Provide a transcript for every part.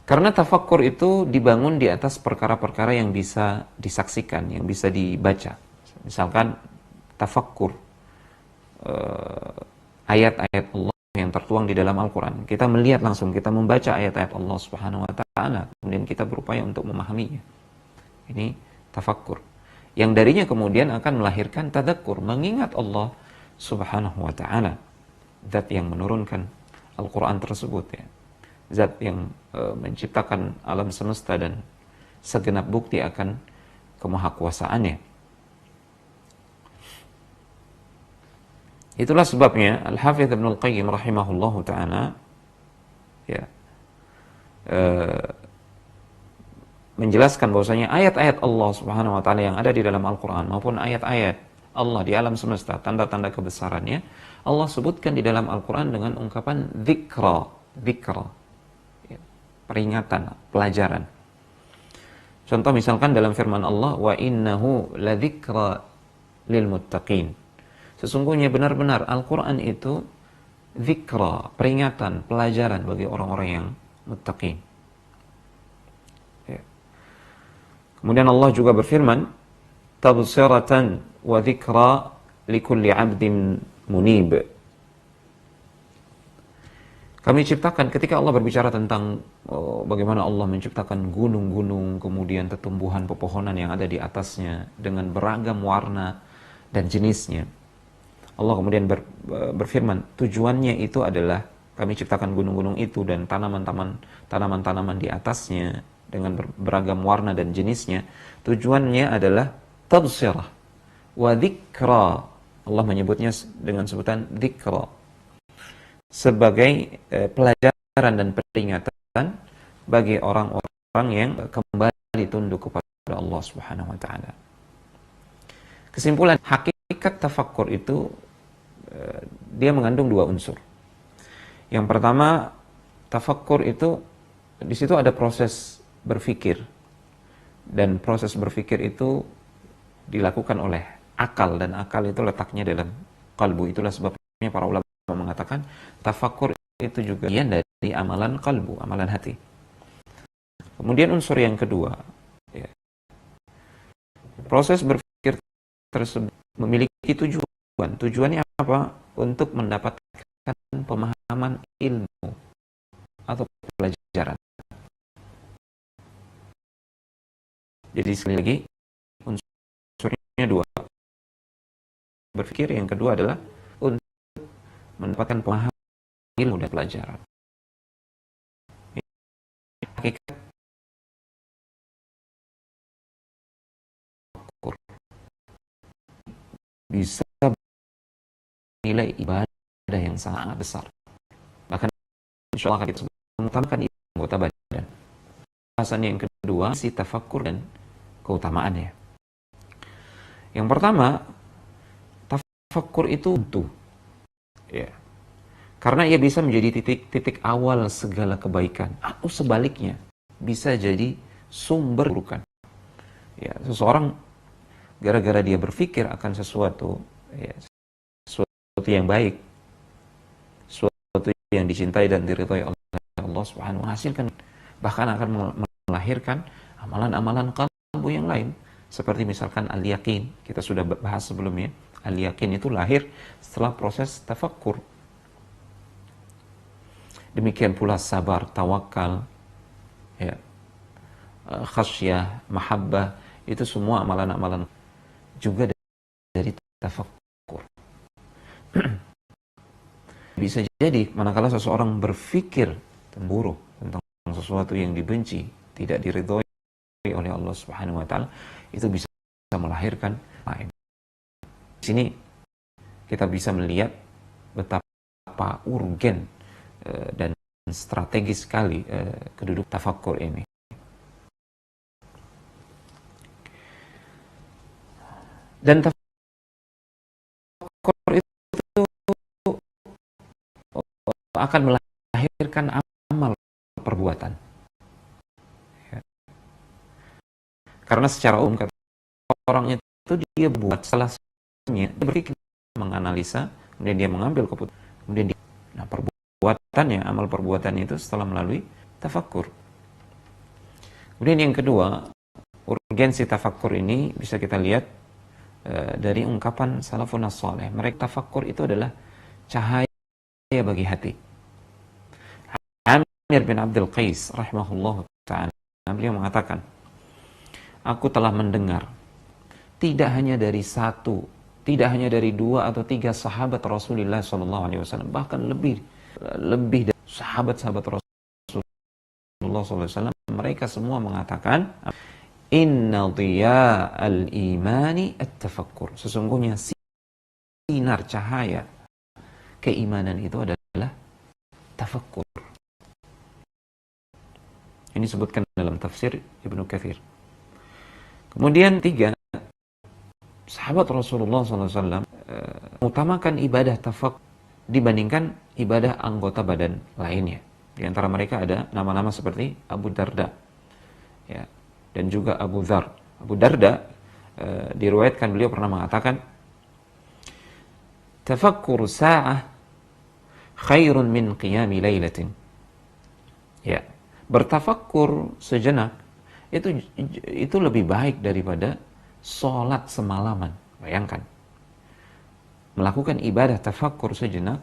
Karena tafakkur itu dibangun di atas perkara-perkara yang bisa disaksikan, yang bisa dibaca. Misalkan tafakkur ayat-ayat Allah yang tertuang di dalam Al-Quran. Kita melihat langsung, kita membaca ayat-ayat Allah Subhanahu wa Ta'ala, kemudian kita berupaya untuk memahaminya. Ini tafakkur. Yang darinya kemudian akan melahirkan tadakkur, mengingat Allah Subhanahu wa Ta'ala, zat yang menurunkan Al-Quran tersebut, ya. Zat yang menciptakan alam semesta dan segenap bukti akan kemahakuasaannya. Itulah sebabnya Al-Hafidz Ibnul Qayyim rahimahullahu ta'ala, ya, menjelaskan bahwasanya ayat-ayat Allah Subhanahu wa Ta'ala yang ada di dalam Al-Quran maupun ayat-ayat Allah di alam semesta, tanda-tanda kebesarannya, Allah sebutkan di dalam Al-Quran dengan ungkapan dzikra, ya, peringatan, pelajaran. Contoh misalkan dalam firman Allah, wa innahu ladzikra lil muttaqin. Sesungguhnya benar-benar Al-Quran itu dzikra, peringatan, pelajaran bagi orang-orang yang muttaqin. Ya. Kemudian Allah juga berfirman, tabsiratan wa dzikra likulli 'abdin munib. Kami ciptakan, ketika Allah berbicara tentang bagaimana Allah menciptakan gunung-gunung, kemudian tumbuhan pepohonan yang ada di atasnya dengan beragam warna dan jenisnya. Allah kemudian berfirman, tujuannya itu adalah kami ciptakan gunung-gunung itu dan tanaman-tanaman di atasnya dengan beragam warna dan jenisnya. Tujuannya adalah tadhsirah wa dzikra. Allah menyebutnya dengan sebutan dzikra, sebagai pelajaran dan peringatan bagi orang-orang yang kembali tunduk kepada Allah Subhanahu wa Ta'ala. Kesimpulan, hakikat tafakkur itu dia mengandung dua unsur. Yang pertama, tafakkur itu di situ ada proses berpikir, dan proses berpikir itu dilakukan oleh akal, dan akal itu letaknya dalam kalbu. Itulah sebabnya para ulama mengatakan tafakkur itu juga bagian dari amalan kalbu, amalan hati. Kemudian unsur yang kedua, ya, proses berpikir tersebut memiliki tujuan. Tujuannya apa? Untuk mendapatkan pemahaman ilmu atau pelajaran. Jadi sekali lagi, unsurnya dua. Berpikir, yang kedua adalah untuk mendapatkan pemahaman ilmu dan pelajaran. Hakikat bisa nilai ibadah yang sangat besar. Bahkan insya Allah kita mengutamakan anggota badan. Bahasan yang kedua, si tafakkur dan keutamaannya. Yang pertama, tafakkur itu butuh, ya, karena ia bisa menjadi titik awal segala kebaikan, atau sebaliknya bisa jadi sumber keburukan. Ya, seseorang gara-gara dia berpikir akan sesuatu, ya, sesuatu yang baik, sesuatu yang dicintai dan diridhai oleh Allah Subhanahu wa Ta'ala, menghasilkan, bahkan akan melahirkan amalan-amalan qalbu yang lain, seperti misalkan al-yakin. Kita sudah bahas sebelumnya, al-yakin itu lahir setelah proses tafakkur. Demikian pula sabar, tawakal, ya, khasyah, mahabbah, itu semua amalan-amalan juga dari tafakkur. Bisa jadi manakala seseorang berpikir buruk tentang sesuatu yang dibenci, tidak diridhoi oleh Allah Subhanahu wa Ta'ala, itu bisa melahirkan lain. Di sini kita bisa melihat betapa urgen dan strategis sekali kedudukan tafakkur ini. Dan tafakkur itu akan melahirkan amal perbuatan. Ya. Karena secara umum kata orang itu dia buat salahnya, dia berpikir, menganalisa, kemudian dia mengambil keputusan, kemudian dia, nah perbuatannya, amal perbuatannya itu setelah melalui tafakkur. Kemudian yang kedua, urgensi tafakkur ini bisa kita lihat dari ungkapan salafun saleh. Mereka tafakkur itu adalah cahaya bagi hati. Amir bin Abdul Qais rahimahullah ta'ala, beliau mengatakan, aku telah mendengar tidak hanya dari satu, tidak hanya dari dua atau tiga sahabat Rasulullah SAW, bahkan lebih dari sahabat-sahabat Rasulullah SAW, mereka semua mengatakan, inna dhiya al-imani at-tafakkur. Sesungguhnya sinar cahaya keimanan itu adalah tafakkur. Ini disebutkan dalam tafsir Ibnu Katsir. Kemudian tiga, sahabat Rasulullah SAW mengutamakan ibadah tafakkur dibandingkan ibadah anggota badan lainnya. Di antara mereka ada nama-nama seperti Abu Darda, ya, dan juga Abu Dzar. Abu Darda diriwayatkan beliau pernah mengatakan, tafakkur sa'ah khairun min qiyami lailatin. Ya, bertafakkur sejenak itu lebih baik daripada sholat semalaman. Bayangkan, melakukan ibadah tafakkur sejenak,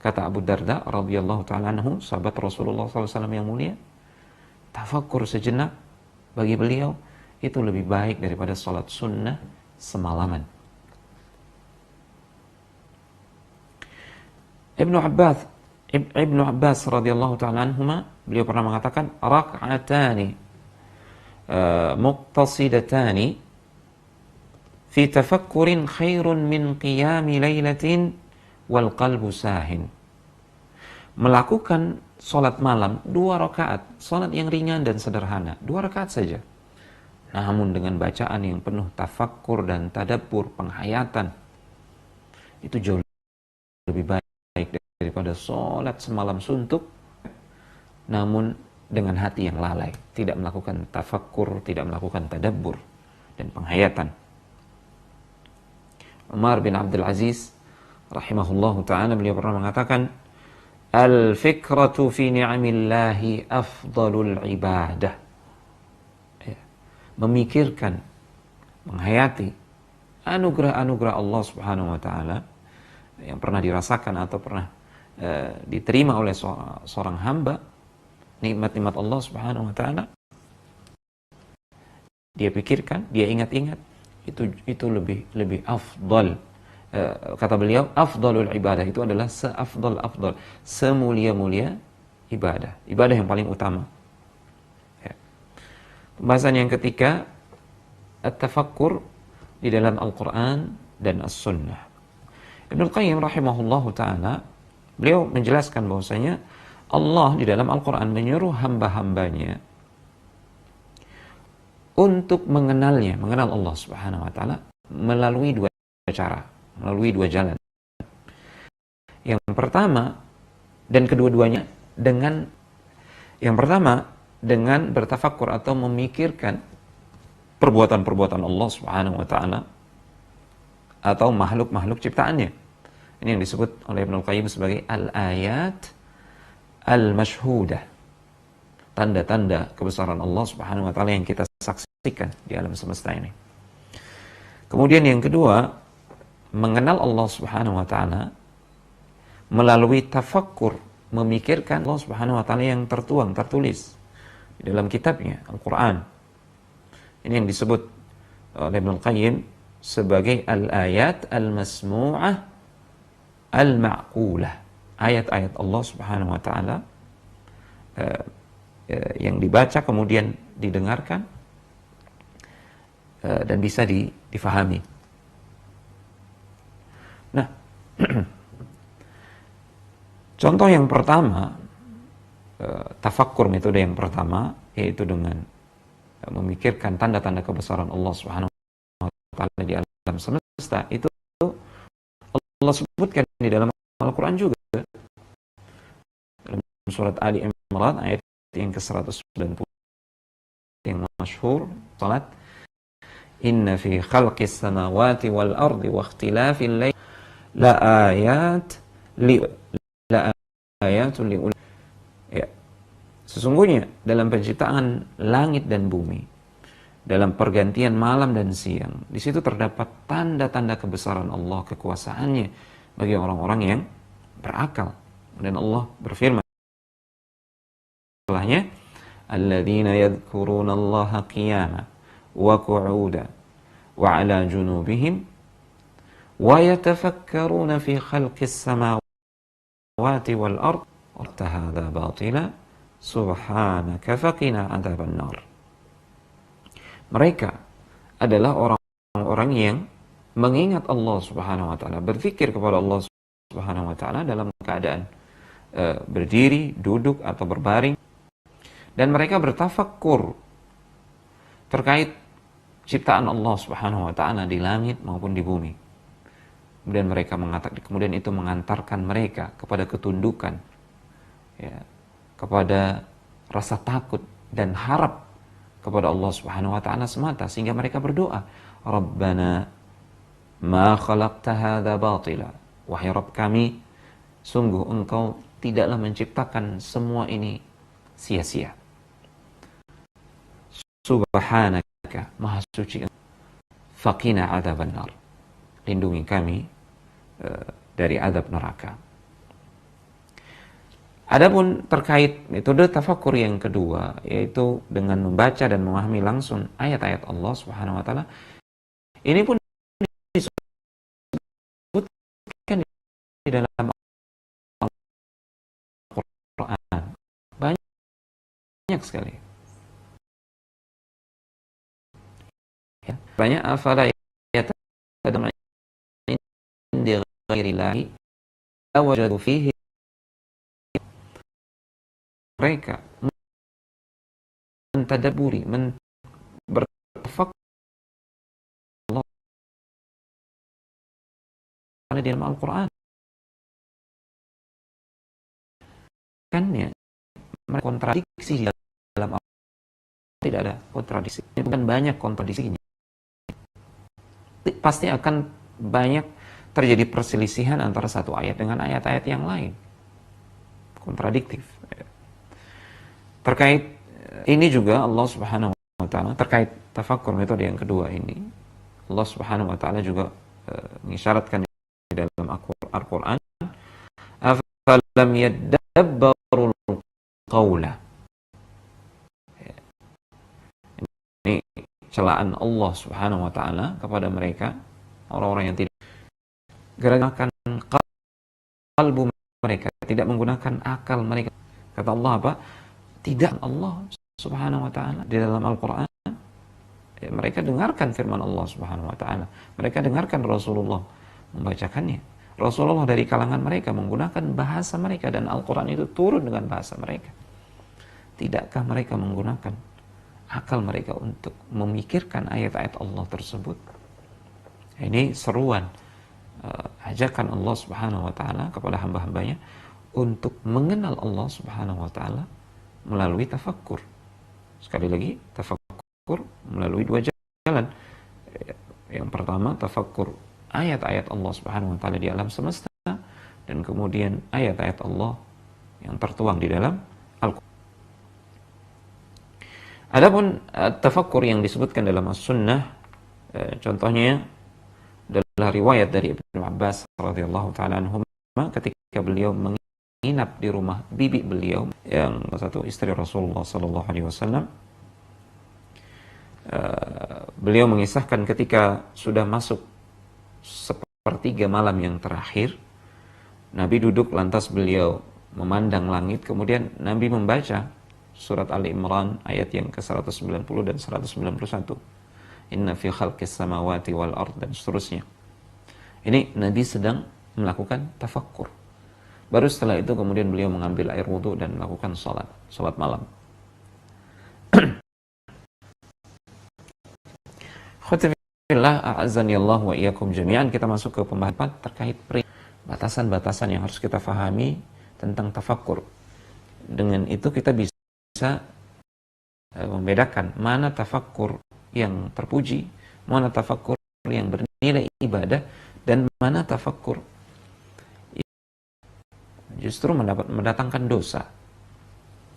kata Abu Darda radhiyallahu ta'ala anhu, sahabat Rasulullah SAW yang mulia, tafakkur sejenak bagi beliau itu lebih baik daripada sholat sunnah semalaman. Ibnu Abbas radhiyallahu ta'ala anhuma, beliau pernah mengatakan, rak'atani muqtasidatani fi tafakkurin khairun min qiyami lailatin wal qalbu sahin. Melakukan sholat malam 2 rakaat, sholat yang ringan dan sederhana, 2 rakaat saja, namun dengan bacaan yang penuh tafakkur dan tadabbur, penghayatan, itu jauh lebih baik daripada sholat semalam suntuk namun dengan hati yang lalai, tidak melakukan tafakkur, tidak melakukan tadabbur dan penghayatan. Umar bin Abdul Aziz rahimahullahu ta'ala, beliau pernah mengatakan, al-fikratu fi ni'amillahi afdalul ibadah. Ya. Memikirkan, menghayati anugerah-anugerah Allah subhanahu wa ta'ala yang pernah dirasakan atau pernah diterima oleh seorang hamba, nikmat-nikmat Allah subhanahu wa ta'ala, dia pikirkan, dia ingat-ingat, itu lebih afdal. Kata beliau, afdalul ibadah itu adalah seafdal, semulia-mulia ibadah yang paling utama. Ya. Pembahasan yang ketiga, at-tafakkur di dalam Al-Quran dan As-Sunnah. Ibnu Qayyim rahimahullahu ta'ala, beliau menjelaskan bahwasanya Allah di dalam Al-Quran menyuruh hamba-hambanya untuk mengenal Allah subhanahu wa ta'ala melalui 2 cara, melalui 2 jalan. Yang pertama, dan kedua-duanya yang pertama dengan bertafakkur atau memikirkan perbuatan-perbuatan Allah subhanahu wa ta'ala atau makhluk-makhluk ciptaannya. Ini yang disebut oleh Ibnu Qayyim sebagai al-ayat al-mashhudah, tanda-tanda kebesaran Allah subhanahu wa ta'ala yang kita saksikan di alam semesta ini. Kemudian yang kedua, mengenal Allah subhanahu wa ta'ala melalui tafakkur, memikirkan Allah subhanahu wa ta'ala yang tertulis di dalam kitabnya, Al-Quran. Ini yang disebut oleh Ibnu Qayyim sebagai al-ayat al-masmu'ah al-ma'qulah. Ayat-ayat Allah subhanahu wa ta'ala yang dibaca kemudian didengarkan dan bisa difahami. Nah, contoh yang pertama, tafakkur, metode yang pertama, yaitu dengan memikirkan tanda-tanda kebesaran Allah subhanahu wa ta'ala di alam semesta, itu Allah sebutkan di dalam Al-Quran juga. Dalam surat Ali Imran ayat yang ke-190 yang masyhur, salat, inna fi khalqis samawati wal ardi wa ikhtilafil layli la ayatun li ya. Sesungguhnya dalam penciptaan langit dan bumi, dalam pergantian malam dan siang, di situ terdapat tanda-tanda kebesaran Allah, kekuasaannya bagi orang-orang yang berakal. Dan Allah berfirman setelahnya, alladzina yadhkuruna Allaha qiyama wa qu'uda wa 'ala junubihim wa yatafakkaruna fi khalqis samawati wal ard wa hadza batila subhanaka faqina adzaban nar. Mereka adalah orang-orang yang mengingat Allah Subhanahu wa taala, berzikir kepada Allah Subhanahu wa taala dalam keadaan berdiri, duduk atau berbaring, dan mereka bertafakkur terkait ciptaan Allah Subhanahu wa taala di langit maupun di bumi. Kemudian itu mengantarkan mereka kepada ketundukan, ya, kepada rasa takut dan harap kepada Allah Subhanahu wa taala semata, sehingga mereka berdoa, Rabbana ma khalaqta hadza batila, wahai Rabb kami, sungguh Engkau tidaklah menciptakan semua ini sia-sia. Subhanaka, maha suci, faqina adzaban nar, lindungi kami dari azab neraka. Adapun terkait metode tafakkur yang kedua, yaitu dengan membaca dan memahami langsung ayat-ayat Allah Subhanahu wa taala, ini pun disebutkan di dalam Al-Qur'an banyak sekali. Ya, banyak afala yatadamuna indi ghairillahi awajadu fihi, mereka mentadaburi, bertafakkur Allah di dalam Al-Quran. Kan ya, mereka kontradiksi di dalam Al-Quran, tidak ada kontradiksi. Bukan banyak kontradiksinya. Pasti akan banyak terjadi perselisihan antara satu ayat dengan ayat-ayat yang lain. Kontradiktif. Terkait ini juga Allah Subhanahu wa taala, terkait tafakkur metode yang kedua ini, Allah Subhanahu wa taala juga mengisyaratkan di dalam Al-Qur'an, afalam yadabbarul qawla. Ini celaan Allah Subhanahu wa taala kepada mereka, orang-orang yang tidak gerakan kalbu mereka, tidak menggunakan akal mereka. Kata Allah apa? Tidak, Allah Subhanahu wa taala di dalam Al-Qur'an, ya, mereka dengarkan firman Allah Subhanahu wa taala. Mereka dengarkan Rasulullah membacakannya. Rasulullah dari kalangan mereka menggunakan bahasa mereka, dan Al-Qur'an itu turun dengan bahasa mereka. Tidakkah mereka menggunakan akal mereka untuk memikirkan ayat-ayat Allah tersebut? Ini seruan, ajakan Allah Subhanahu wa taala kepada hamba-hambanya untuk mengenal Allah Subhanahu wa taala melalui tafakkur. Sekali lagi, tafakkur melalui dua jalan. Yang pertama, tafakkur ayat-ayat Allah Subhanahu wa taala di alam semesta, dan kemudian ayat-ayat Allah yang tertuang di dalam Al-Qur'an. Adapun tafakkur yang disebutkan dalam As-Sunnah, contohnya adalah riwayat dari Ibnu Abbas radhiyallahu taala anhuma, ketika beliau menginap di rumah bibi beliau yang satu istri Rasulullah sallallahu alaihi wasallam. Beliau mengisahkan ketika sudah masuk sepertiga malam yang terakhir, Nabi duduk, lantas beliau memandang langit, kemudian Nabi membaca surat Ali Imran ayat yang ke-190 dan 191. Inna fi khalqis samawati wal ard, dan seterusnya. Ini Nabi sedang melakukan tafakkur. Baru setelah itu kemudian beliau mengambil air wudhu dan melakukan salat malam. Khotibillah a'azani Allah wa iyyakum jami'an. Kita masuk ke pembahasan terkait batasan-batasan yang harus kita fahami tentang tafakkur. Dengan itu kita bisa membedakan mana tafakkur yang terpuji, mana tafakkur yang bernilai ibadah, dan mana tafakkur justru mendatangkan dosa.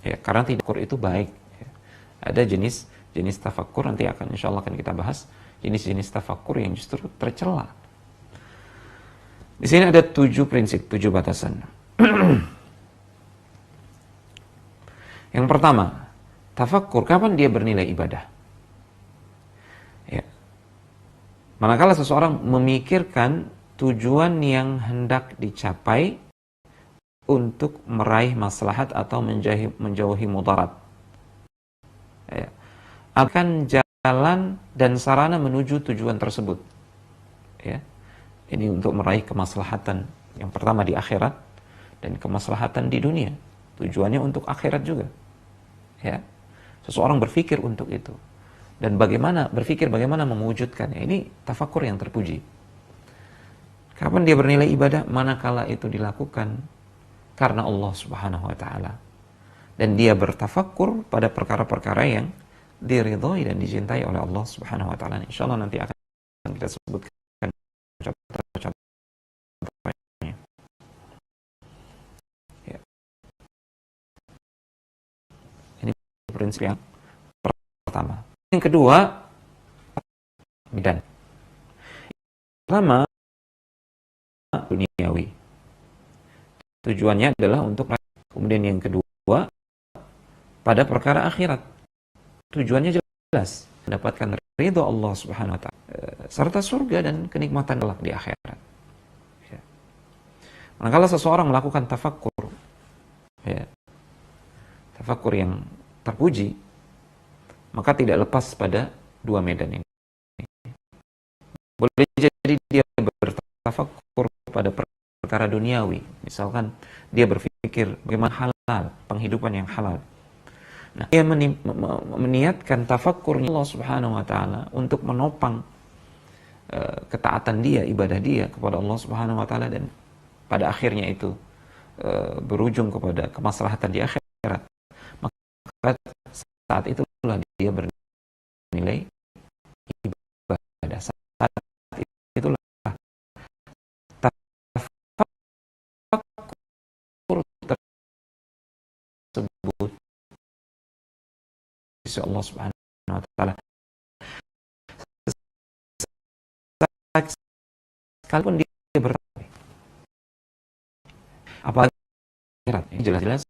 Ya, karena tafakur itu baik. Ya. Ada jenis tafakur, nanti insya Allah akan kita bahas jenis-jenis tafakur yang justru tercela. Di sini ada 7 prinsip, 7 batasan. Yang pertama, tafakur kapan dia bernilai ibadah? Ya. Manakala seseorang memikirkan tujuan yang hendak dicapai untuk meraih maslahat atau menjauhi mudarat. Ya. Akan jalan dan sarana menuju tujuan tersebut. Ya. Ini untuk meraih kemaslahatan yang pertama di akhirat dan kemaslahatan di dunia. Tujuannya untuk akhirat juga. Ya. Seseorang berpikir untuk itu. Dan bagaimana mewujudkannya. Ini tafakur yang terpuji. Kapan dia bernilai ibadah? Manakala itu dilakukan karena Allah Subhanahu wa taala. Dan dia bertafakur pada perkara-perkara yang diridhoi dan dicintai oleh Allah Subhanahu wa taala. Insyaallah nanti akan kita sebutkan contoh-contohnya. Ya. Ini prinsip yang pertama. Yang kedua, medan. Pertama, duniawi. Tujuannya adalah untuk, kemudian yang kedua, pada perkara akhirat. Tujuannya jelas, mendapatkan ridho Allah Subhanahu wa taala serta surga dan kenikmatan kelak di akhirat. Ya. Manakala seseorang melakukan tafakur, ya, tafakur yang terpuji, maka tidak lepas pada 2 medan ini. Boleh jadi dia bertafakur pada perkara duniawi, misalkan dia berpikir bagaimana halal, penghidupan yang halal. Nah, dia meniatkan tafakurnya Allah Subhanahu wa taala untuk menopang ketaatan dia, ibadah dia kepada Allah Subhanahu wa taala, dan pada akhirnya itu berujung kepada kemaslahatan di akhirat. Maka saat itulah dia bernilai ibadah. Saat itulah tafakur tersebut sisi Allah Subhanahu wa taala. Sekalipun dia bertanya, apalagi akhirat, ini jelas-jelas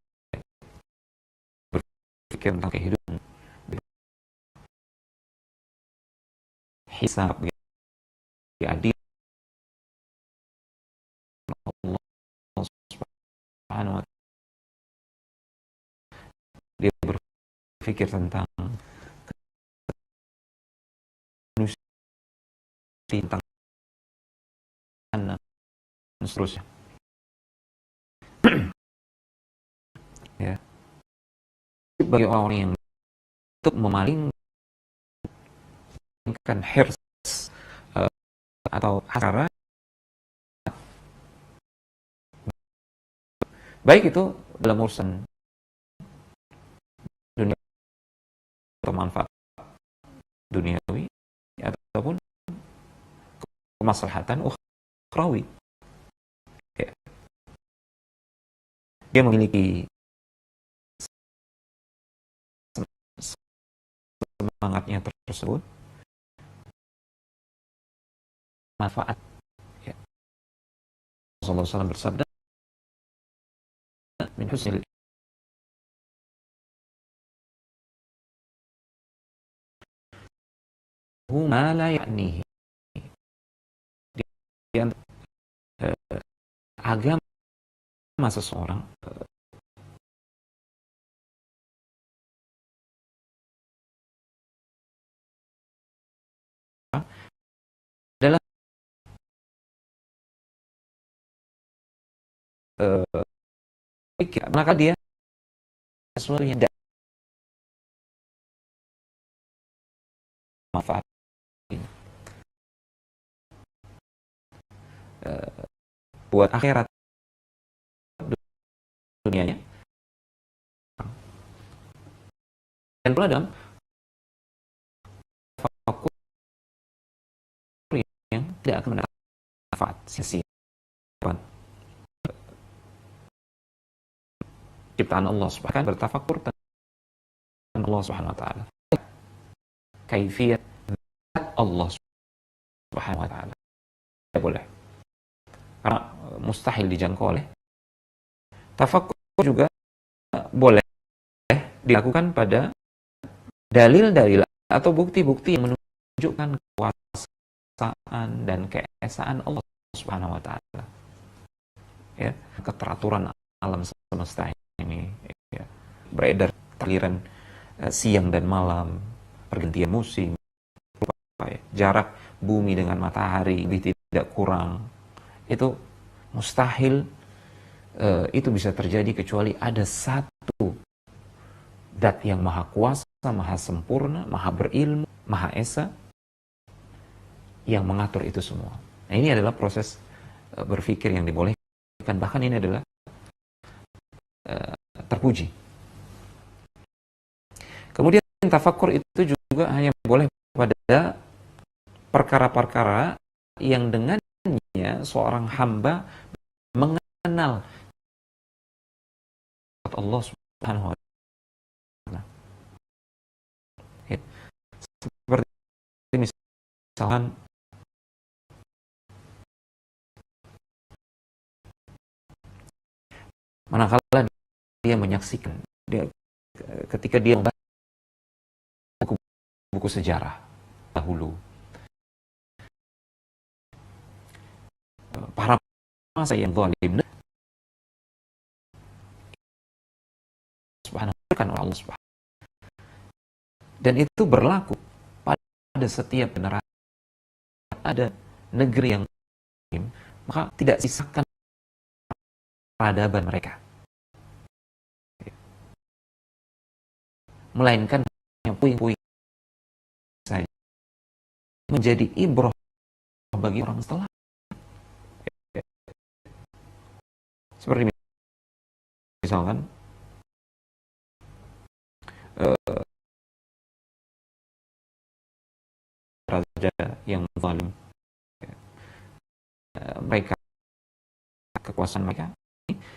berpikir tentang kehidupan, hisab, adil Allah Subhanahu wa taala. Dia berpikir tentang manusia, tentang anak, dan seterusnya. Ya. Bagi orang yang untuk memalingkan hirs atau hasara, baik itu dalam urusan dunia atau manfaat duniawi ataupun kemaslahatan ukhrawi. Ya. Dia memiliki semangatnya tersebut, manfaat. Ya. Rasulullah SAW bersabda, min husnil ma la ya'nihi. Agama seseorang adalah maka dia sesuatu yang tidak manfaat buat akhirat dunianya, dan pula dalam fokus yang tidak akan mendapat manfaat sia-sia. ciptaan Allah subhanahu bertafakur tentang Allah subhanahu wa ta'ala, kaifiyat Allah subhanahu wa ta'ala. Tidak boleh, karena mustahil dijangkau oleh. Tafakkur juga boleh dilakukan pada dalil-dalil atau bukti-bukti yang menunjukkan kekuasaan dan keesaan Allah subhanahu wa ta'ala, ya, keteraturan alam semesta ini, ya, beredar aliran siang dan malam, pergantian musim, jarak bumi dengan matahari lebih tidak kurang, itu mustahil itu bisa terjadi kecuali ada satu zat yang maha kuasa, maha sempurna, maha berilmu, maha esa yang mengatur itu semua. Nah, ini adalah proses berpikir yang dibolehkan, bahkan ini adalah terpuji. Kemudian tafakkur itu juga hanya boleh pada perkara-perkara yang dengannya seorang hamba mengenal Allah subhanahu wa ta'ala. Ya. Seperti misalkan manakala dia menyaksikan, ketika dia membaca buku sejarah dahulu, para masa yang zalim subhanahu kan oleh Allah subhanahu, dan itu berlaku pada setiap generasi. Ada negeri yang zalim, maka tidak sisakan peradaban mereka, melainkan yang puing-puing saja menjadi ibrah bagi orang setelah. Seperti misalkan raja yang zalim, mereka, kekuasaan mereka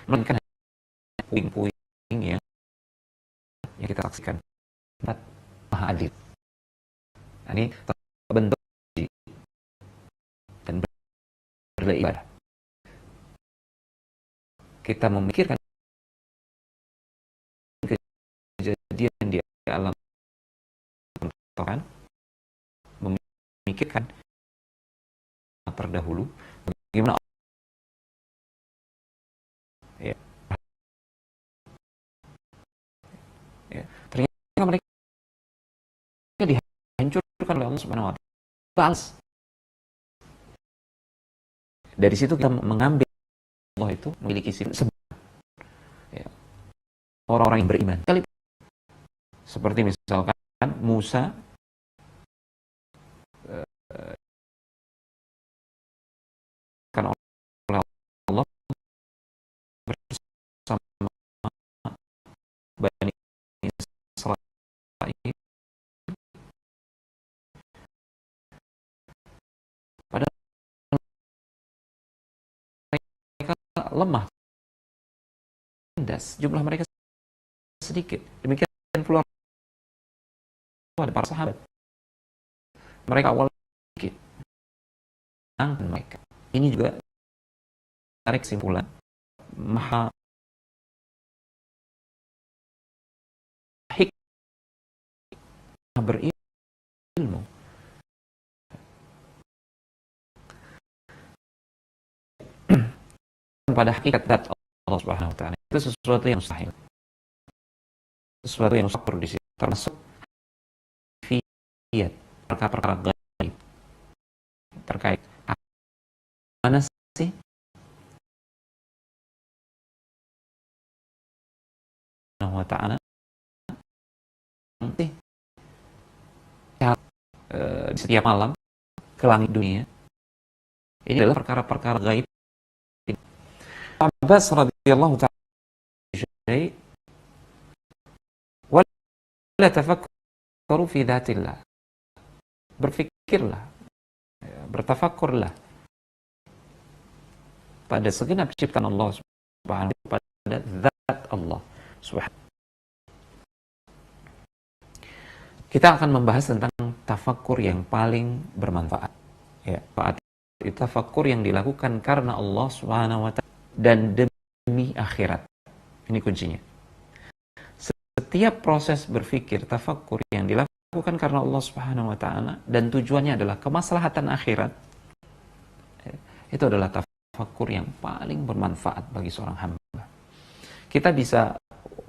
melainkan puing-puing yang kita saksikan. Maha adil. Ini bentuk dan beribadah. Kita memikirkan kejadian di alam kan, memikirkan terdahulu bagaimana, ya, ternyata mereka dihancurkan oleh Allah subhanahu wa ta'ala. Balas. Dari situ kita mengambil Allah itu memiliki sifat, ya, orang-orang yang beriman. Seperti misalkan Musa kan oleh Allah bersama Bani Israil, padahal mereka lemah, tindas, jumlah mereka sedikit. Demikian pula ada para sahabat, mereka awal sedikit, mereka ini juga tarik kesimpulan maha hikmah, berilmu. Pada hakikat zat Allah subhanahu wa ta'ala itu sesuatu yang mustahil, sesuatu yang mustahil di situ, termasuk fiat, perkara-perkara gaib terkait mana sih wa ta'ala nanti di setiap malam ke langit dunia. Ini adalah perkara-perkara gaib. Abbas radhiyallahu ta'ala wala tafakkaru fi dhatillah, berfikirlah, bertafakkurlah pada segenap ciptaan Allah subhanahu wa ta'ala, pada zat Allah, Kita akan membahas tentang tafakkur yang paling bermanfaat. Ya, itu tafakkur yang dilakukan karena Allah Subhanahu wa taala dan demi akhirat. Ini kuncinya. Setiap proses berpikir tafakkur yang dilakukan karena Allah Subhanahu wa taala dan tujuannya adalah kemaslahatan akhirat, itu adalah tafakkur yang paling bermanfaat bagi seorang hamba. Kita bisa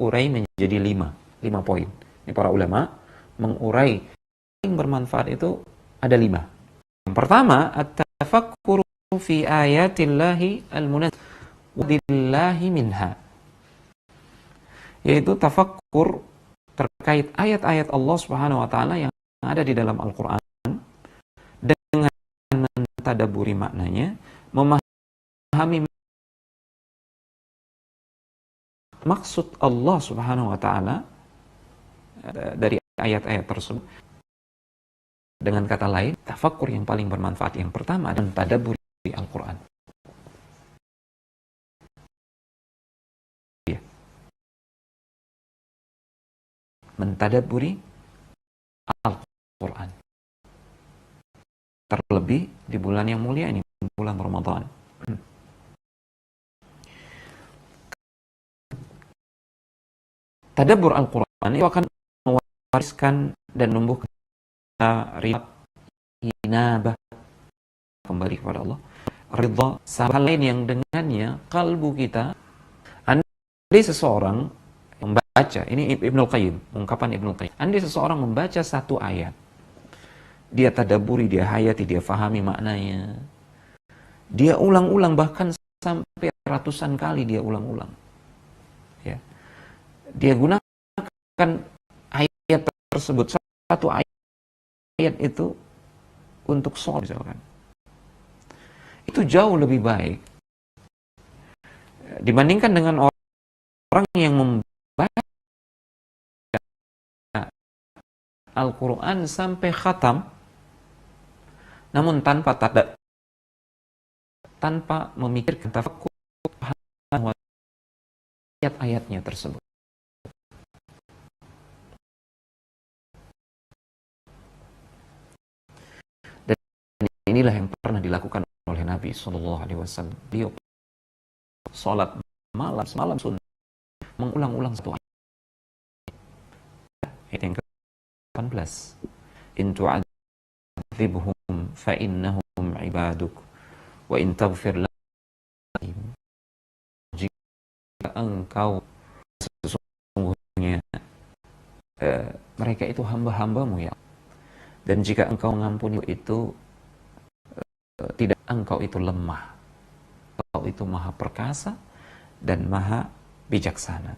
urai menjadi 5 poin. Ini para ulama mengurai paling bermanfaat itu ada 5. Yang pertama, at-tafakkuru fi ayatillahi al-munazzah wa billahi minha. Yaitu tafakkur terkait ayat-ayat Allah Subhanahu wa taala yang ada di dalam Al-Qur'an dengan mentadabburi maknanya, memahami maksud Allah Subhanahu wa taala dari ayat-ayat tersebut. Dengan kata lain, tafakkur yang paling bermanfaat yang pertama adalah mentadabburi Al-Qur'an. Mentadabburi Al-Qur'an. Terlebih di bulan yang mulia ini, bulan Ramadan. Tadabbur Al-Qur'an itu akan mewariskan dan menumbuhkan ridha, inabah, kembali kepada Allah, ridha, hal lain yang dengannya kalbu kita. Andai seseorang membaca, ini Ibnul Qayyim, ungkapan Ibnul Qayyim, andai seseorang membaca satu ayat, dia tadabburi, dia hayati, dia fahami maknanya, dia ulang-ulang, bahkan sampai ratusan kali dia ulang-ulang, ya, dia gunakan ayat tersebut, satu ayat itu untuk sholat misalkan, itu jauh lebih baik dibandingkan dengan orang yang membaca Al-Quran sampai khatam namun tanpa memikirkan tafakkur ayat-ayatnya tersebut. Inilah yang pernah dilakukan oleh Nabi SAW. Dia sholat malam sunnah, mengulang-ulang satu ayat. Ayat yang ke-18. In tu'adzibhum fa innahum ibaduk wa in taghfir lahum. Jika engkau sesungguhnya mereka itu hamba-hambamu ya. Dan jika engkau mengampuni itu tidak, engkau itu lemah, engkau itu maha perkasa dan maha bijaksana.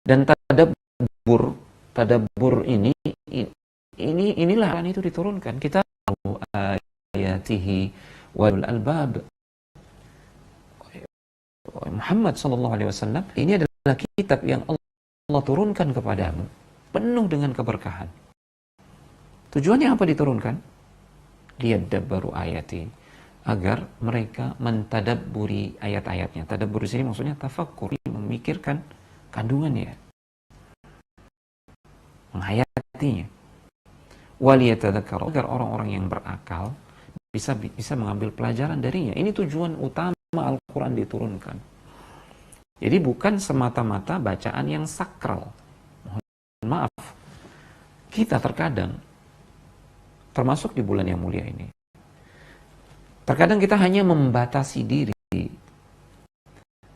Dan tadabbur inilah itu diturunkan. Kita tahu ayatihi wal albab. Muhammad SAW, ini adalah kitab yang Allah turunkan kepadamu, penuh dengan keberkahan. Tujuannya apa diturunkan? Liyadabbaru ayati, agar mereka mentadabburi ayat-ayatnya. Tadabbur di sini maksudnya tafakkur, memikirkan kandungannya, menghayatinya. Waliyatadzakkaru, agar orang-orang yang berakal bisa mengambil pelajaran darinya. Ini tujuan utama Al-Quran diturunkan. Jadi bukan semata-mata bacaan yang sakral. Maaf, kita terkadang, termasuk di bulan yang mulia ini, terkadang kita hanya membatasi diri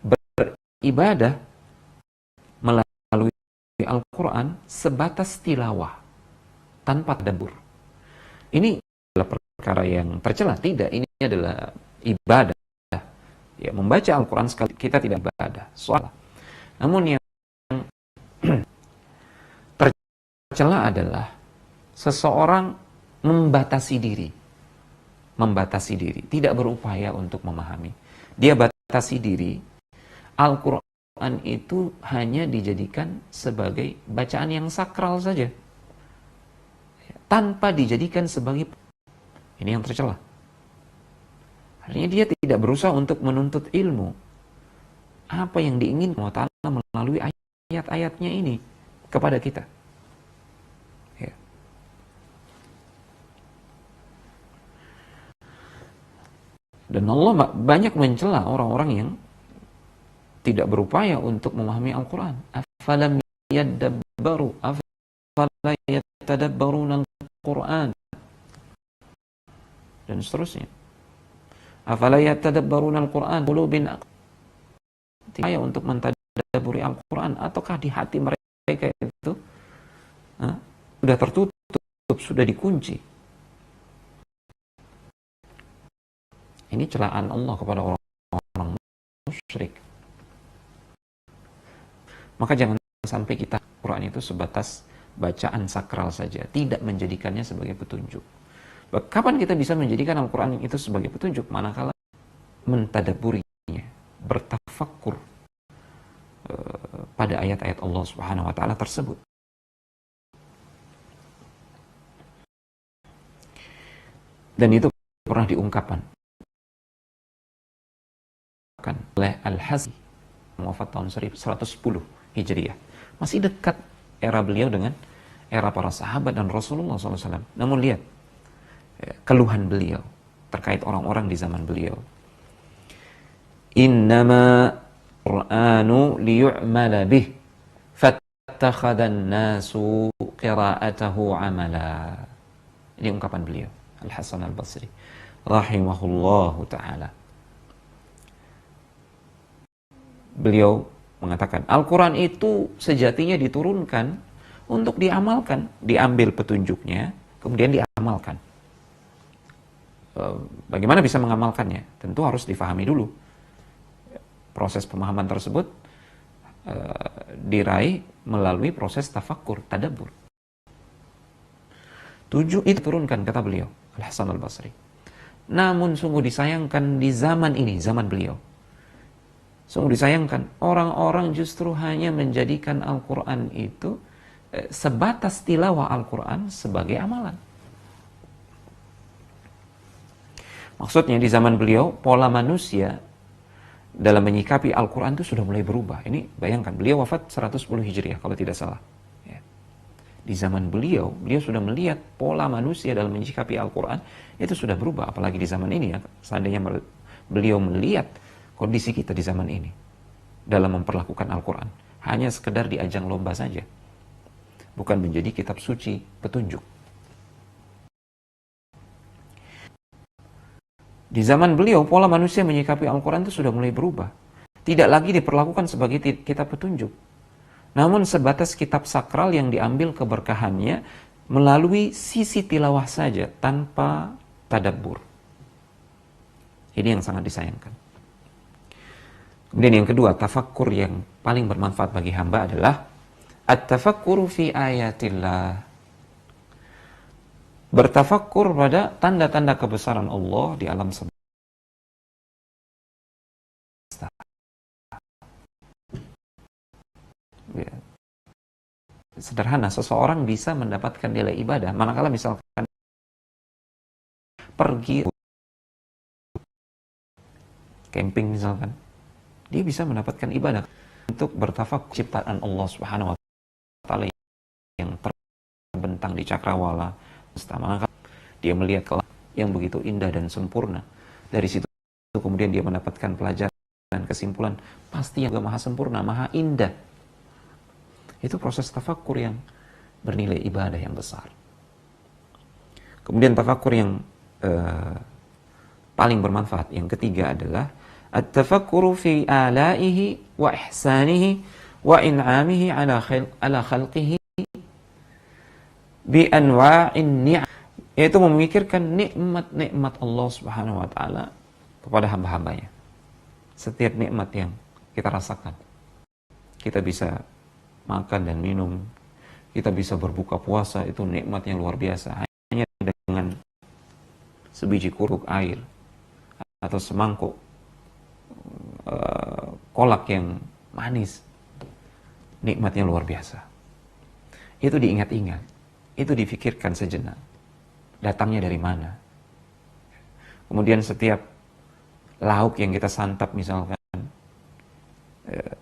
beribadah melalui Al-Quran sebatas tilawah tanpa tadabbur. Ini adalah perkara yang tercela. Tidak, ini adalah ibadah. Ya, membaca Al-Quran sekali kita tidak ibadah, soal. Namun yang tercela adalah seseorang membatasi diri, tidak berupaya untuk memahami. Dia batasi diri. Al-Quran itu hanya dijadikan sebagai bacaan yang sakral saja, tanpa dijadikan sebagai, ini yang tercela. Artinya dia tidak berusaha untuk menuntut ilmu. Apa yang diinginkan Allah Ta'ala melalui ayat-ayatnya ini kepada kita. Ya. Dan Allah banyak mencela orang-orang yang tidak berupaya untuk memahami Al-Quran. Afalam yadabbaru, afala yatadabbaruna Al-Quran, dan seterusnya. Afala yatadabbaruna Al-Quran, qulubin tidak untuk mentadabburi Al-Quran, ataukah di hati mereka itu sudah tertutup, sudah dikunci. Ini celaan Allah kepada orang-orang musyrik. Maka jangan sampai kita Quran itu sebatas bacaan sakral saja, tidak menjadikannya sebagai petunjuk. Kapan kita bisa menjadikan Al-Quran itu sebagai petunjuk? Manakala mentadabburinya, bertafakkur pada ayat-ayat Allah Subhanahu wa taala tersebut. Dan itu pernah diungkapkan oleh Al-Hasan, wafat tahun 1110 Hijriah. Masih dekat era beliau dengan era para sahabat dan Rasulullah SAW. Namun lihat keluhan beliau terkait orang-orang di zaman beliau. Innama Qur'anu liyu'mala bih fattakhadhan nasu qira'atahu amala. Ini ungkapan beliau, Al-Hasan Al-Basri rahimahullahu ta'ala. Beliau mengatakan, Al-Quran itu sejatinya diturunkan untuk diamalkan, diambil petunjuknya, kemudian diamalkan. Bagaimana bisa mengamalkannya? Tentu harus difahami dulu. Proses pemahaman tersebut diraih melalui proses tafakkur, tadabbur. 7 itu turunkan, kata beliau, Al-Hasan Al-Basri. Namun sungguh disayangkan di zaman ini, zaman beliau, sungguh disayangkan, orang-orang justru hanya menjadikan Al-Quran itu sebatas tilawah Al-Quran sebagai amalan. Maksudnya di zaman beliau, pola manusia dalam menyikapi Al-Quran itu sudah mulai berubah. Ini bayangkan, beliau wafat 110 Hijriah kalau tidak salah. Ya. Di zaman beliau sudah melihat pola manusia dalam menyikapi Al-Quran itu sudah berubah. Apalagi di zaman ini ya, seandainya beliau melihat kondisi kita di zaman ini dalam memperlakukan Al-Quran hanya sekedar di ajang lomba saja, bukan menjadi kitab suci petunjuk. Di zaman beliau, pola manusia menyikapi Al-Quran itu sudah mulai berubah. Tidak lagi diperlakukan sebagai kitab petunjuk, namun sebatas kitab sakral yang diambil keberkahannya melalui sisi tilawah saja tanpa tadabbur. Ini yang sangat disayangkan. Kemudian yang kedua, tafakkur yang paling bermanfaat bagi hamba adalah at-tafakkuru fi ayatillah. Bertafakkur pada tanda-tanda kebesaran Allah di alam semesta. Ya. Sederhana, seseorang bisa mendapatkan nilai ibadah manakala misalkan pergi camping misalkan, dia bisa mendapatkan ibadah untuk bertafakkur ciptaan Allah Subhanahu wa taala yang terbentang di cakrawala. Manakala dia melihat yang begitu indah dan sempurna, dari situ kemudian dia mendapatkan pelajaran dan kesimpulan, pasti yang maha sempurna, maha indah. Itu proses tafakkur yang bernilai ibadah yang besar. Kemudian tafakkur yang paling bermanfaat yang ketiga adalah at-tafakkuru fi alaihi wa ihsanihi wa in'amihi ala khalqihi bi anwa'in ni'am, yaitu memikirkan nikmat-nikmat Allah Subhanahu wa taala kepada hamba-hambanya. Setiap nikmat yang kita rasakan, kita bisa makan dan minum, kita bisa berbuka puasa, itu nikmat yang luar biasa. Hanya dengan sebiji kuruk air atau semangkuk kolak yang manis, nikmatnya luar biasa. Itu diingat-ingat, itu difikirkan sejenak, datangnya dari mana. Kemudian setiap lauk yang kita santap misalkan,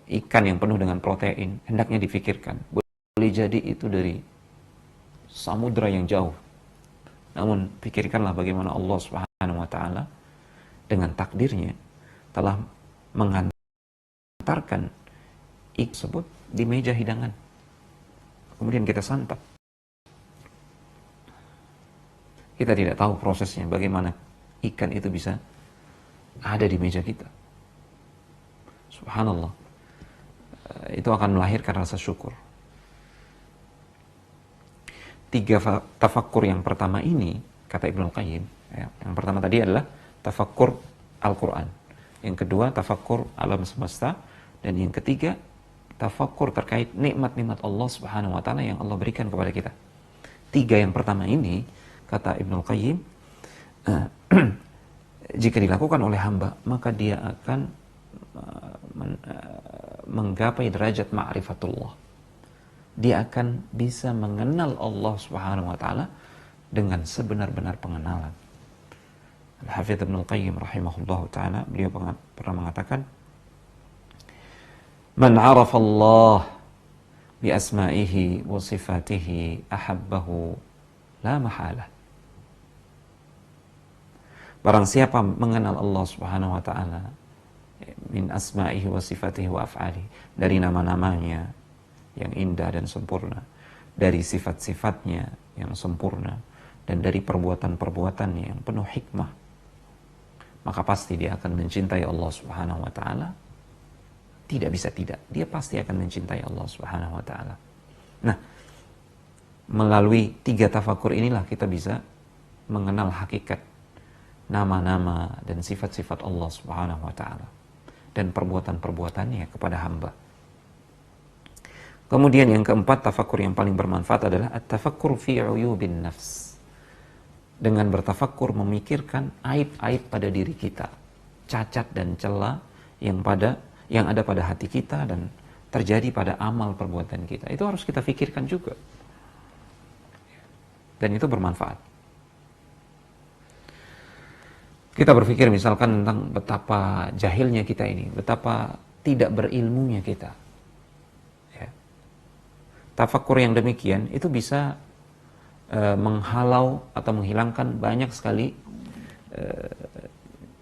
ikan yang penuh dengan protein, hendaknya difikirkan. Boleh jadi itu dari samudra yang jauh. Namun pikirkanlah bagaimana Allah Subhanahu wa taala dengan takdirnya telah mengantarkan ikan tersebut di meja hidangan. Kemudian kita santap. Kita tidak tahu prosesnya bagaimana ikan itu bisa ada di meja kita. Subhanallah. Itu akan melahirkan rasa syukur. 3 tafakkur yang pertama ini, kata Ibnu Qayyim, ya, yang pertama tadi adalah tafakkur Al-Quran. Yang kedua, tafakkur alam semesta. Dan yang ketiga, tafakkur terkait nikmat-nikmat Allah Subhanahu wa taala yang Allah berikan kepada kita. 3 yang pertama ini, kata Ibnu Qayyim, jika dilakukan oleh hamba, maka dia akan menggapai derajat ma'rifatullah. Dia akan bisa mengenal Allah Subhanahu wa taala dengan sebenar-benar pengenalan. Al-Hafidz Ibnu Qayyim rahimahullahu taala, beliau pernah mengatakan, "Man 'arafa Allah bi asma'ihi wa sifatihi ahabbahu la mahalah." Barang siapa mengenal Allah Subhanahu wa taala min asma'ihi wa sifatihi wa af'alihi, dari nama-namanya yang indah dan sempurna, dari sifat-sifatnya yang sempurna, dan dari perbuatan-perbuatannya yang penuh hikmah, maka pasti dia akan mencintai Allah Subhanahu wa taala. Tidak bisa tidak, dia pasti akan mencintai Allah Subhanahu wa taala. Nah, melalui 3 tafakur inilah kita bisa mengenal hakikat nama-nama dan sifat-sifat Allah Subhanahu wa taala dan perbuatan-perbuatannya kepada hamba. Kemudian yang keempat, tafakur yang paling bermanfaat adalah at-tafakkur fi uyubin nafs. Dengan bertafakur memikirkan aib-aib pada diri kita, cacat dan celah yang ada pada hati kita dan terjadi pada amal perbuatan kita. Itu harus kita pikirkan juga. Dan itu bermanfaat. Kita berpikir misalkan tentang betapa jahilnya kita ini, betapa tidak berilmunya kita. Tafakkur yang demikian itu bisa menghalau atau menghilangkan banyak sekali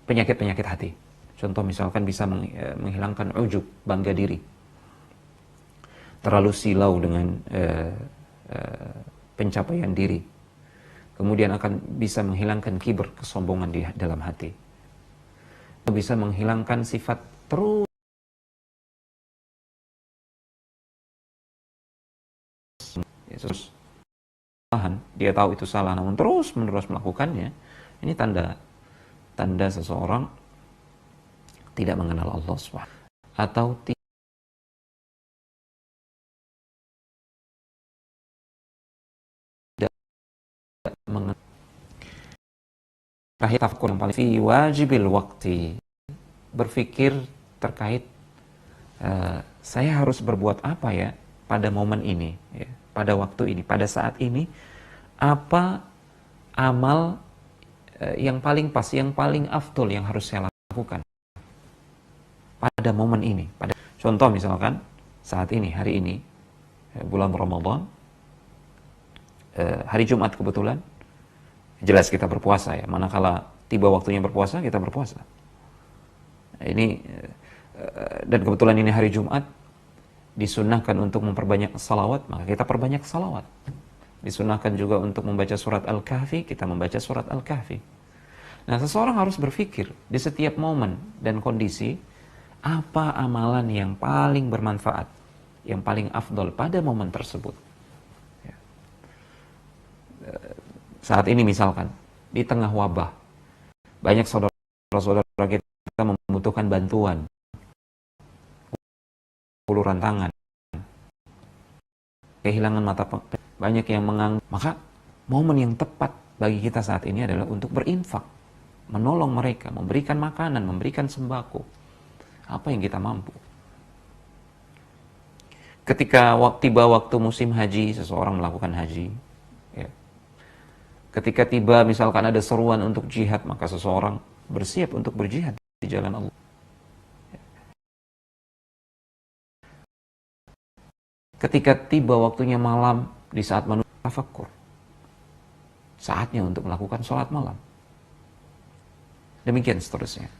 penyakit-penyakit hati. Contoh misalkan bisa menghilangkan ujub, bangga diri. Terlalu silau dengan pencapaian diri. Kemudian akan bisa menghilangkan kibr, kesombongan di dalam hati. Bisa menghilangkan sifat terus dia tahu itu salah namun terus menerus melakukannya. Ini tanda seseorang tidak mengenal Allah SWT atau tidak mengenal. Terakhir, tafakkur yang paling fi wajibil waqti, berpikir terkait saya harus berbuat apa ya pada momen ini ya, pada waktu ini, pada saat ini, apa amal yang paling pas, yang paling afdol yang harus saya lakukan pada momen ini. Contoh misalkan saat ini, hari ini, bulan Ramadan, hari Jumat kebetulan, jelas kita berpuasa ya. Manakala tiba waktunya berpuasa, kita berpuasa. Ini dan kebetulan ini hari Jumat, disunnahkan untuk memperbanyak salawat, maka kita perbanyak salawat. Disunnahkan juga untuk membaca surat Al-Kahfi, kita membaca surat Al-Kahfi. Nah, seseorang harus berpikir di setiap momen dan kondisi, apa amalan yang paling bermanfaat, yang paling afdol pada momen tersebut. Saat ini misalkan, di tengah wabah, banyak saudara-saudara kita membutuhkan bantuan, uluran tangan, kehilangan mata, banyak yang menganggap, maka momen yang tepat bagi kita saat ini adalah untuk berinfak, menolong mereka, memberikan makanan, memberikan sembako, apa yang kita mampu. Ketika tiba waktu musim haji, seseorang melakukan haji, ya. Ketika tiba misalkan ada seruan untuk jihad, maka seseorang bersiap untuk berjihad. di jalan Allah. Ketika tiba waktunya malam, di saat manusia tafakkur, saatnya untuk melakukan sholat malam. Demikian seterusnya.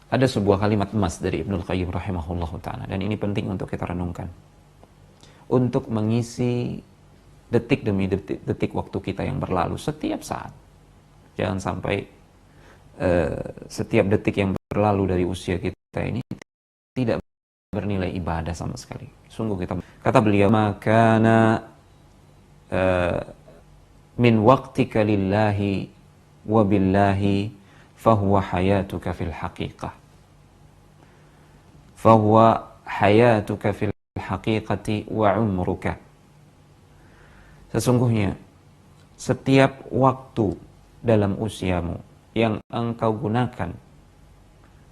Ada sebuah kalimat emas dari Ibnul Qayyim rahimahullah ta'ala, dan ini penting untuk kita renungkan. Untuk mengisi detik demi detik waktu kita yang berlalu setiap saat. Jangan sampai setiap detik yang berlalu dari usia kita ini tidak bernilai ibadah sama sekali. Sungguh kata beliau, makana min waqtika lillahi wa billahi fahuwa hayatuka fil haqiqah. Fahuwa hayatuka fil haqiqati wa umruka. Sesungguhnya setiap waktu dalam usiamu yang engkau gunakan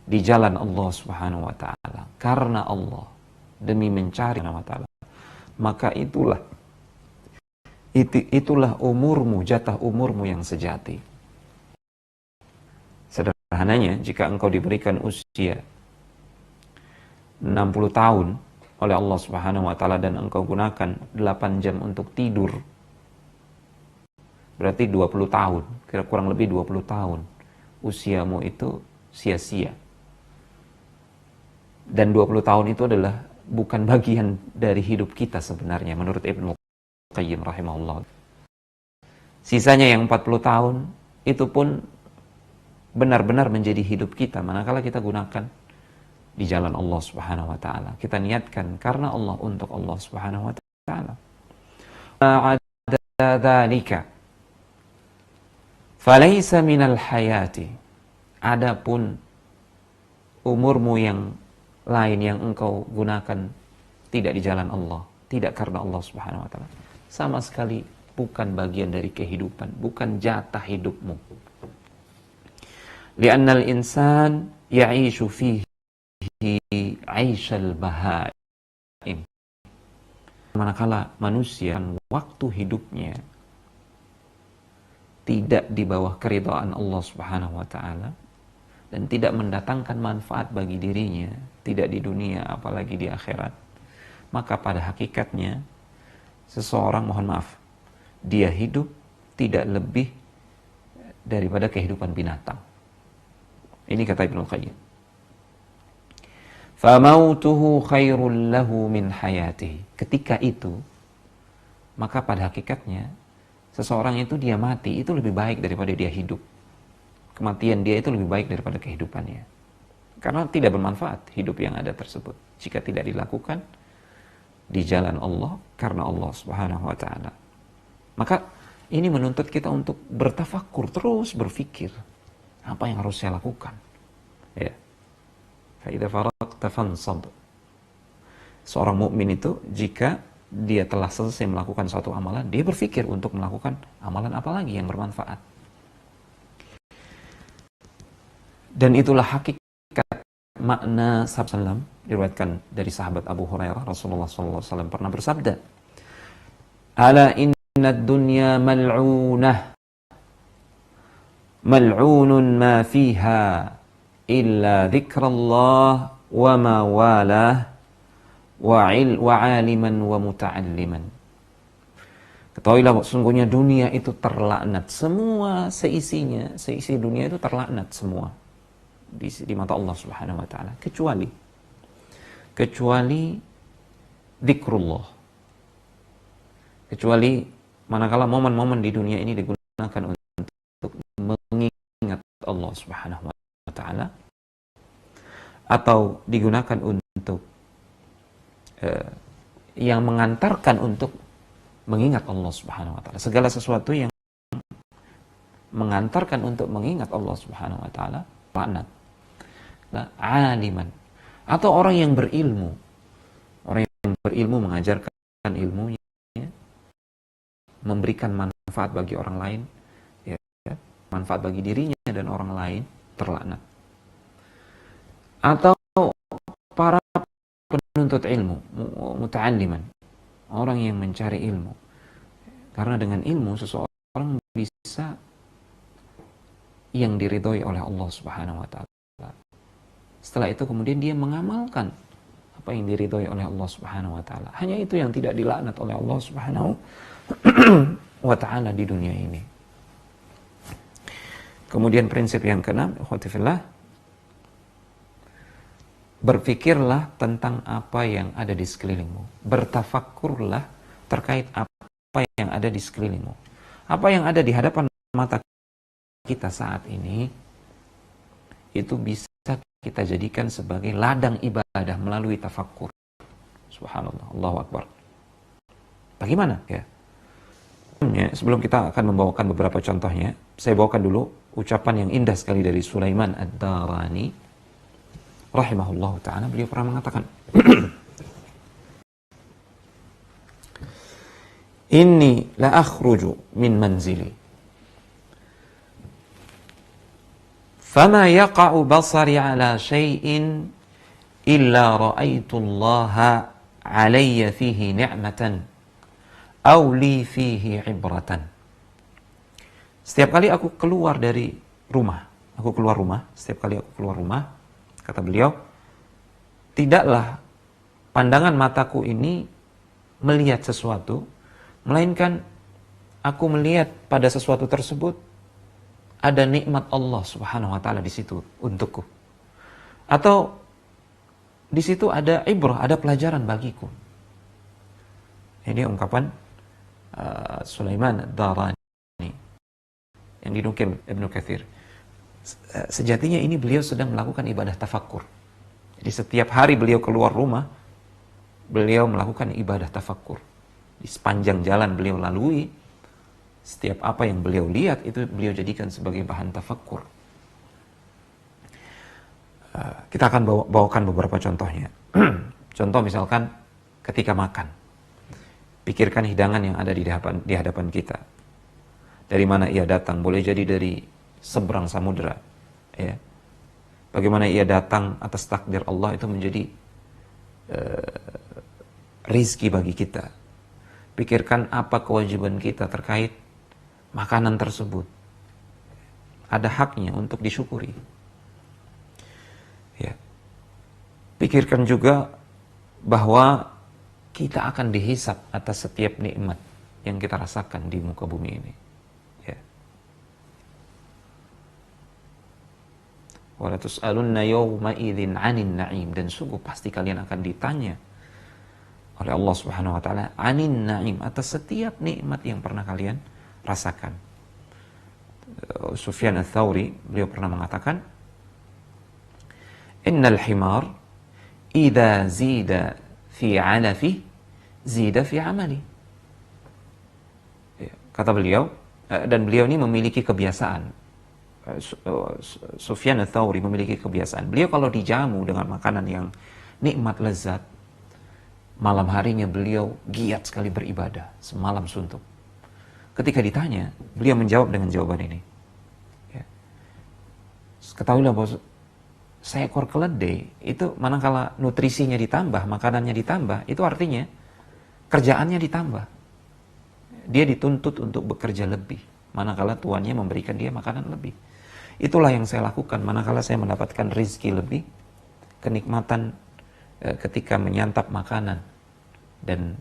di jalan Allah Subhanahu wa taala karena Allah, demi mencari Allah taala, maka itulah umurmu, jatah umurmu yang sejati. Sederhananya, jika engkau diberikan usia 60 tahun oleh Allah Subhanahu wa taala dan engkau gunakan 8 jam untuk tidur, berarti 20 tahun, kurang lebih 20 tahun usiamu itu sia-sia. Dan 20 tahun itu adalah bukan bagian dari hidup kita sebenarnya menurut Ibnu Qayyim rahimahullah. Sisanya yang 40 tahun itu pun benar-benar menjadi hidup kita manakala kita gunakan di jalan Allah Subhanahu wa taala. Kita niatkan karena Allah, untuk Allah Subhanahu wa taala. Ma'adda dzalika falaysa minal hayati. Adapun umurmu yang lain yang engkau gunakan tidak di jalan Allah, tidak karena Allah Subhanahu wa taala, sama sekali bukan bagian dari kehidupan, bukan jatah hidupmu. Li'annal insan ya'ishu fihi 'aishal bahaim. Manakala manusia waktu hidupnya tidak di bawah keridhaan Allah Subhanahu wa taala dan tidak mendatangkan manfaat bagi dirinya, tidak di dunia apalagi di akhirat, maka pada hakikatnya seseorang, mohon maaf, dia hidup tidak lebih daripada kehidupan binatang. Ini kata Ibnu Qayyim. Famautuhu khairul lahu min hayatihi. Ketika itu, maka pada hakikatnya seseorang itu dia mati itu lebih baik daripada dia hidup. Kematian dia itu lebih baik daripada kehidupannya. Karena tidak bermanfaat hidup yang ada tersebut jika tidak dilakukan di jalan Allah karena Allah Subhanahu wa taala. Maka ini menuntut kita untuk bertafakur, terus berpikir apa yang harus saya lakukan. Ya. Fa idza faragta fansab. Seorang mukmin itu jika dia telah selesai melakukan suatu amalan, dia berpikir untuk melakukan amalan apa lagi yang bermanfaat. Dan itulah hakikat makna sabda diriwayatkan dari sahabat Abu Hurairah. Rasulullah SAW pernah bersabda, "Ala innad dunya mal'unah, mal'unun ma fiha illa dzikrullah wa ma walah wa 'aliman wa muta'alliman." Ketahuilah sesungguhnya dunia itu terlaknat, semua seisinya, seisi dunia itu terlaknat semua di mata Allah Subhanahu wa taala, kecuali dzikrullah. Kecuali manakala momen-momen di dunia ini digunakan untuk mengingat Allah Subhanahu wa taala atau digunakan untuk yang mengantarkan untuk mengingat Allah Subhanahu wa taala. Segala sesuatu yang mengantarkan untuk mengingat Allah Subhanahu wa taala, laknat. Aliman, atau orang yang berilmu. Orang yang berilmu mengajarkan ilmunya, memberikan manfaat bagi orang lain, ya, manfaat bagi dirinya dan orang lain, terlaknat. Atau para penuntut ilmu, muta'alliman, orang yang mencari ilmu, Karena dengan ilmu seseorang bisa yang diridhoi oleh Allah Subhanahu wa taala. Setelah itu kemudian dia mengamalkan apa yang diridhoi oleh Allah Subhanahu wa taala. Hanya itu yang tidak dilaknat oleh Allah Subhanahu wa taala di dunia ini. Kemudian prinsip yang keenam, ikhwati fillah, berpikirlah tentang apa yang ada di sekelilingmu. Bertafakkurlah terkait apa yang ada di sekelilingmu. Apa yang ada di hadapan mata kita saat ini itu bisa kita jadikan sebagai ladang ibadah melalui tafakkur. Subhanallah, Allahu Akbar. Bagaimana ya? Sebelum kita akan membawakan beberapa contohnya, saya bawakan dulu ucapan yang indah sekali dari Sulaiman Ad-Darani rahimahullahu ta'ala. Beliau pernah mengatakan, Inni la akhruju min manzili fama yaqa'u basari ala syai'in illa ra'aitu Allah alayya fihi ni'matan aw li fihi ibratan. Setiap kali aku keluar dari rumah, setiap kali aku keluar rumah, kata beliau, tidaklah pandangan mataku ini melihat sesuatu, melainkan aku melihat pada sesuatu tersebut ada nikmat Allah Subhanahu wa taala di situ untukku. Atau di situ ada ibrah, ada pelajaran bagiku. Ini ungkapan Sulaiman Ad-Darani yang dinukil Ibnu Katsir. Sejatinya ini beliau sedang melakukan ibadah tafakkur. Jadi setiap hari beliau keluar rumah, beliau melakukan ibadah tafakkur. Di sepanjang jalan beliau lalui, setiap apa yang beliau lihat itu beliau jadikan sebagai bahan tafakkur. Kita akan bawakan beberapa contohnya. Contoh misalkan ketika makan. Pikirkan hidangan yang ada di hadapan kita. Dari mana ia datang? Boleh jadi dari seberang samudera. Ya. Bagaimana ia datang atas takdir Allah itu menjadi rizki bagi kita. Pikirkan apa kewajiban kita terkait makanan tersebut. Ada haknya untuk disyukuri. Ya. Pikirkan juga bahwa kita akan dihisab atas setiap nikmat yang kita rasakan di muka bumi ini. Ya. Wala tus'alunna yawma idzin 'anin na'im, dan sungguh pasti kalian akan ditanya oleh Allah Subhanahu wa taala 'anin na'im, atas setiap nikmat yang pernah kalian rasakan. Sufyan Ats-Tsauri beliau pernah mengatakan, innal himar idza zida fi 'alafi zida fi 'amali. Kata beliau, dan beliau ini memiliki kebiasaan, Sufyan Ats-Tsauri memiliki kebiasaan, beliau kalau dijamu dengan makanan yang nikmat lezat, malam harinya beliau giat sekali beribadah semalam suntuk. Ketika ditanya, beliau menjawab dengan jawaban ini. Ya. Ketahuilah bahwa seekor keledai itu manakala nutrisinya ditambah, makanannya ditambah, itu artinya kerjaannya ditambah. Dia dituntut untuk bekerja lebih, manakala tuannya memberikan dia makanan lebih. Itulah yang saya lakukan manakala saya mendapatkan rezeki lebih, kenikmatan ketika menyantap makanan dan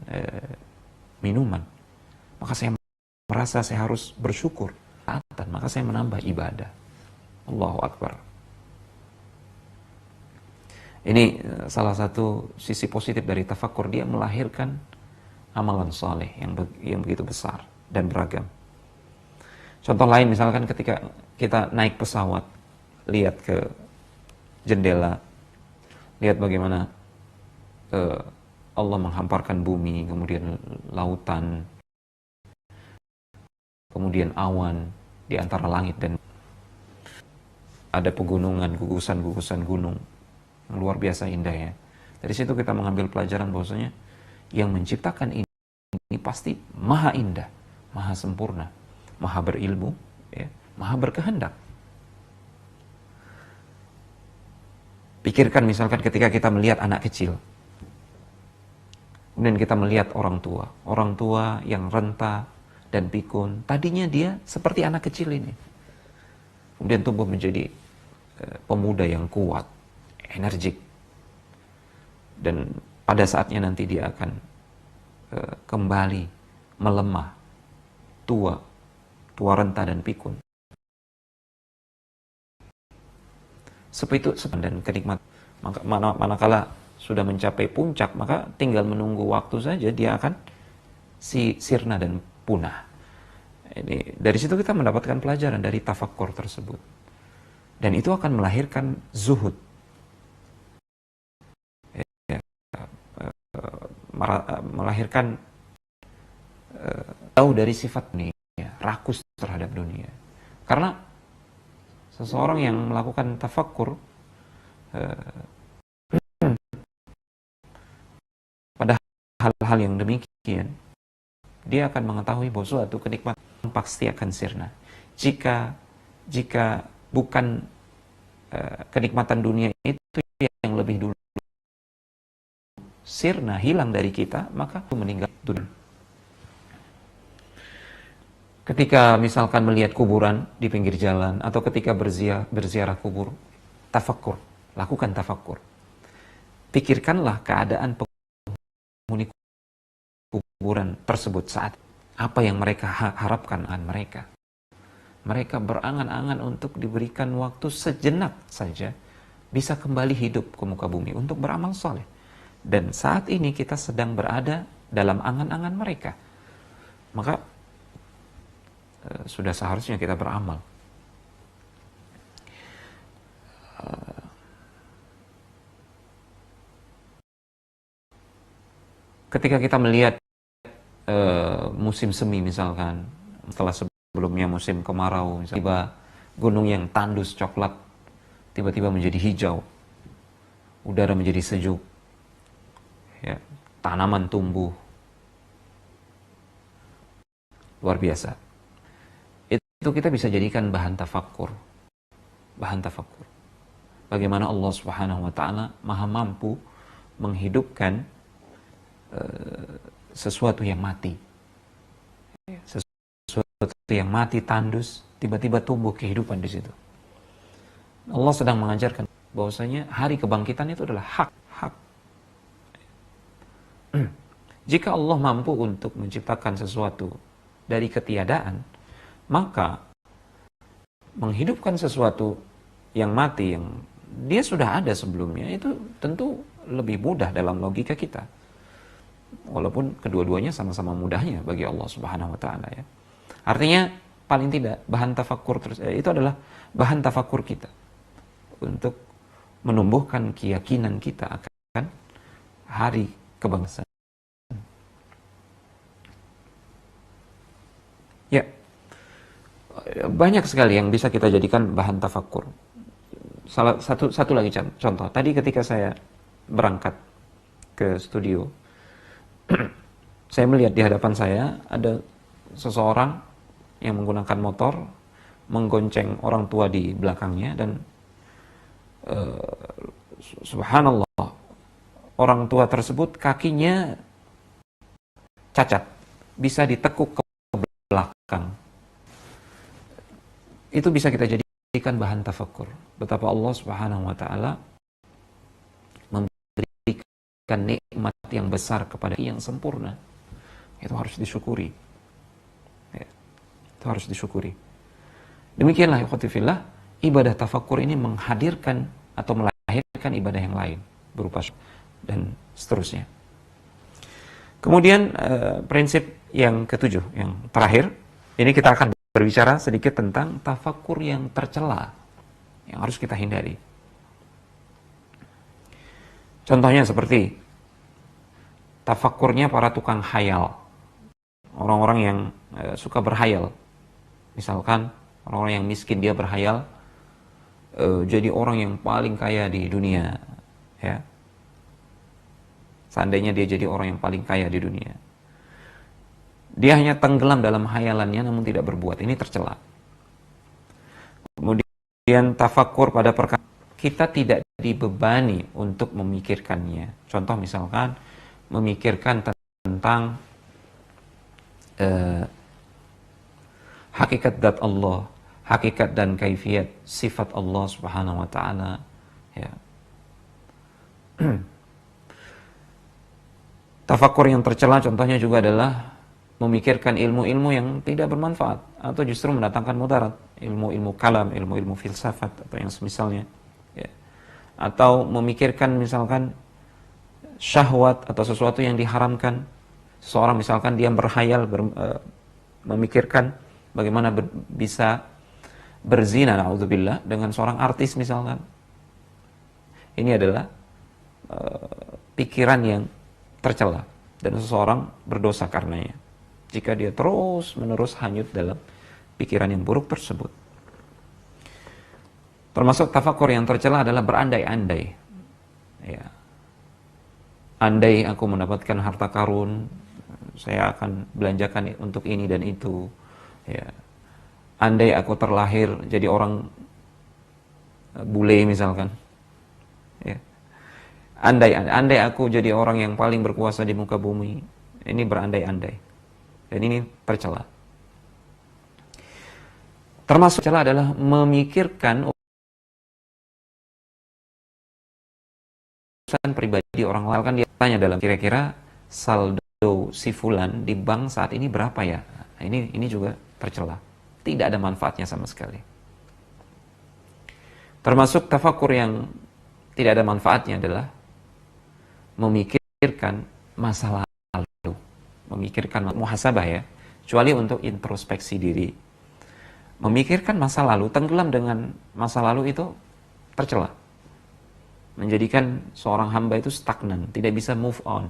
minuman, maka saya merasa saya harus bersyukur, maka saya menambah ibadah. Allahu Akbar. Ini salah satu sisi positif dari tafakkur, dia melahirkan amalan saleh yang begitu besar dan beragam. Contoh lain misalkan ketika kita naik pesawat, lihat ke jendela, lihat bagaimana Allah menghamparkan bumi, kemudian lautan, kemudian awan di antara langit, dan ada pegunungan, gugusan-gugusan gunung, luar biasa indahnya. Dari situ kita mengambil pelajaran bahwasanya yang menciptakan ini pasti maha indah, maha sempurna, maha berilmu, ya, maha berkehendak. Pikirkan misalkan ketika kita melihat anak kecil, kemudian kita melihat orang tua yang renta dan pikun. Tadinya dia seperti anak kecil ini. Kemudian tumbuh menjadi pemuda yang kuat, energik. Dan pada saatnya nanti dia akan kembali melemah, tua renta dan pikun. Seperti itu dan kenikmatan. Manakala sudah mencapai puncak, maka tinggal menunggu waktu saja dia akan sirna dan punah. Ini dari situ kita mendapatkan pelajaran dari tafakkur tersebut. Dan itu akan melahirkan zuhud. Melahirkan jauh dari sifat dunia, rakus terhadap dunia. Karena seseorang yang melakukan tafakkur pada hal-hal yang demikian, dia akan mengetahui bahwa suatu kenikmatan pasti akan sirna. Jika bukan kenikmatan dunia itu yang lebih dulu sirna, hilang dari kita, maka meninggal dunia. Ketika misalkan melihat kuburan di pinggir jalan, atau ketika berziarah kubur, tafakkur, lakukan tafakkur. Pikirkanlah keadaan penghuni kuburan tersebut saat apa yang mereka harapkan akan mereka. Mereka berangan-angan untuk diberikan waktu sejenak saja bisa kembali hidup ke muka bumi untuk beramal soleh. Dan saat ini kita sedang berada dalam angan-angan mereka. Maka sudah seharusnya kita beramal. Ketika kita melihat musim semi misalkan, setelah sebelumnya musim kemarau, misalnya tiba gunung yang tandus coklat tiba-tiba menjadi hijau, udara menjadi sejuk, ya, tanaman tumbuh, luar biasa. Itu kita bisa jadikan bahan tafakkur. Bagaimana Allah Subhanahu wa Ta'ala maha mampu menghidupkan sesuatu yang mati. Sesuatu yang mati, tandus, tiba-tiba tumbuh kehidupan di situ. Allah sedang mengajarkan bahwasanya hari kebangkitan itu adalah hak. Jika Allah mampu untuk menciptakan sesuatu dari ketiadaan, maka menghidupkan sesuatu yang mati, yang dia sudah ada sebelumnya, itu tentu lebih mudah dalam logika kita. Walaupun kedua-duanya sama-sama mudahnya bagi Allah Subhanahu wa Ta'ala, ya. Artinya paling tidak bahan tafakkur itu adalah bahan tafakkur kita untuk menumbuhkan keyakinan kita akan hari kebangsaan. Ya, banyak sekali yang bisa kita jadikan bahan tafakkur. Satu lagi contoh. Tadi ketika saya berangkat ke studio, saya melihat di hadapan saya ada seseorang yang menggunakan motor, menggonceng orang tua di belakangnya, dan subhanallah, orang tua tersebut kakinya cacat, bisa ditekuk ke belakang. Itu bisa kita jadikan bahan tafakkur. Betapa Allah Subhanahu wa Ta'ala memberikan nikmat yang besar kepada yang sempurna. Itu harus disyukuri. Ya, itu harus disyukuri. Demikianlah ikhwati fillah, ibadah tafakkur ini menghadirkan atau melahirkan ibadah yang lain berupa dan seterusnya. Kemudian prinsip yang ketujuh, yang terakhir, ini kita akan berbicara sedikit tentang tafakkur yang tercela yang harus kita hindari. Contohnya seperti tafakkurnya para tukang khayal, orang-orang yang suka berhayal. Misalkan orang-orang yang miskin, dia berhayal jadi orang yang paling kaya di dunia, ya. Seandainya dia jadi orang yang paling kaya di dunia, dia hanya tenggelam dalam hayalannya namun tidak berbuat. Ini tercela. Kemudian tafakkur pada perkara kita tidak dibebani untuk memikirkannya. Contoh misalkan memikirkan tentang hakikat zat Allah, hakikat dan kaifiat sifat Allah Subhanahu wa taala, ya. Tafakkur yang tercela contohnya juga adalah memikirkan ilmu-ilmu yang tidak bermanfaat atau justru mendatangkan mudarat, ilmu-ilmu kalam, ilmu-ilmu filsafat atau yang semisalnya, ya. Atau memikirkan misalkan syahwat atau sesuatu yang diharamkan. Seseorang misalkan dia berhayal, memikirkan bagaimana bisa berzina, na'udzubillah, dengan seorang artis misalkan. Ini adalah pikiran yang tercela dan seseorang berdosa karenanya jika dia terus menerus hanyut dalam pikiran yang buruk tersebut. Termasuk tafakur yang tercela adalah berandai-andai, ya. Andai aku mendapatkan harta karun, saya akan belanjakan untuk ini dan itu, ya. Andai aku terlahir jadi orang bule misalkan, ya. Andai aku jadi orang yang paling berkuasa di muka bumi. Ini berandai-andai, dan ini tercela. Termasuk tercela adalah memikirkan urusan pribadi orang lain. Kan dia tanya dalam, kira-kira saldo si fulan di bank saat ini berapa ya? Nah, ini juga tercela. Tidak ada manfaatnya sama sekali. Termasuk tafakur yang tidak ada manfaatnya adalah memikirkan masa lalu, memikirkan muhasabah, ya, kecuali untuk introspeksi diri. Memikirkan masa lalu, tenggelam dengan masa lalu itu tercela. Menjadikan seorang hamba itu stagnan, tidak bisa move on.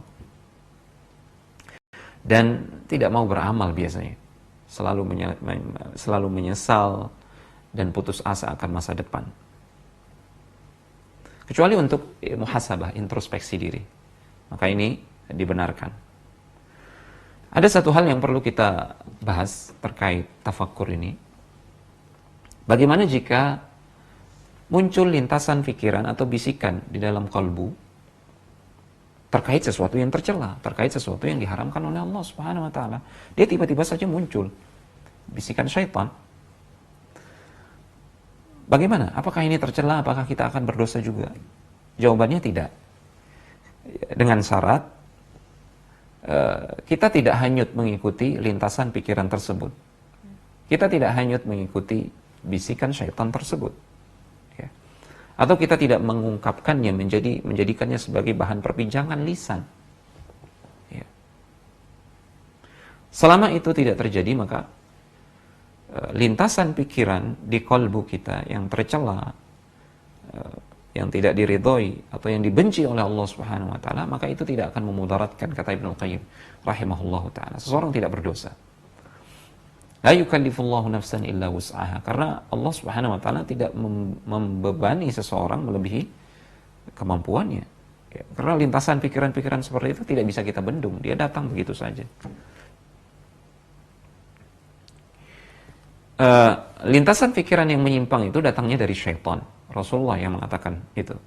Dan tidak mau beramal biasanya. Selalu menyesal dan putus asa akan masa depan. Kecuali untuk muhasabah, introspeksi diri. Maka ini dibenarkan. Ada satu hal yang perlu kita bahas terkait tafakkur ini. Bagaimana jika muncul lintasan pikiran atau bisikan di dalam kalbu terkait sesuatu yang tercela, terkait sesuatu yang diharamkan oleh Allah Subhanahu wa taala. Dia tiba-tiba saja muncul bisikan syaitan. Bagaimana? Apakah ini tercela? Apakah kita akan berdosa juga? Jawabannya tidak. Dengan syarat kita tidak hanyut mengikuti lintasan pikiran tersebut. Kita tidak hanyut mengikuti bisikan syaitan tersebut, ya. Atau kita tidak mengungkapkannya, menjadikannya sebagai bahan perbincangan lisan, ya. Selama itu tidak terjadi, maka lintasan pikiran di kalbu kita yang tercela, yang tidak diridhoi atau yang dibenci oleh Allah Subhanahu wa taala, maka itu tidak akan memudaratkan, kata Ibnu Qayyim rahimahullahu taala. Seseorang tidak berdosa. La yukallifullahu nafsan illa wus'aha, karena Allah Subhanahu wa taala tidak membebani seseorang melebihi kemampuannya, ya. Karena lintasan pikiran-pikiran seperti itu tidak bisa kita bendung, dia datang begitu saja. Lintasan pikiran yang menyimpang itu datangnya dari syaitan. Rasulullah yang mengatakan itu.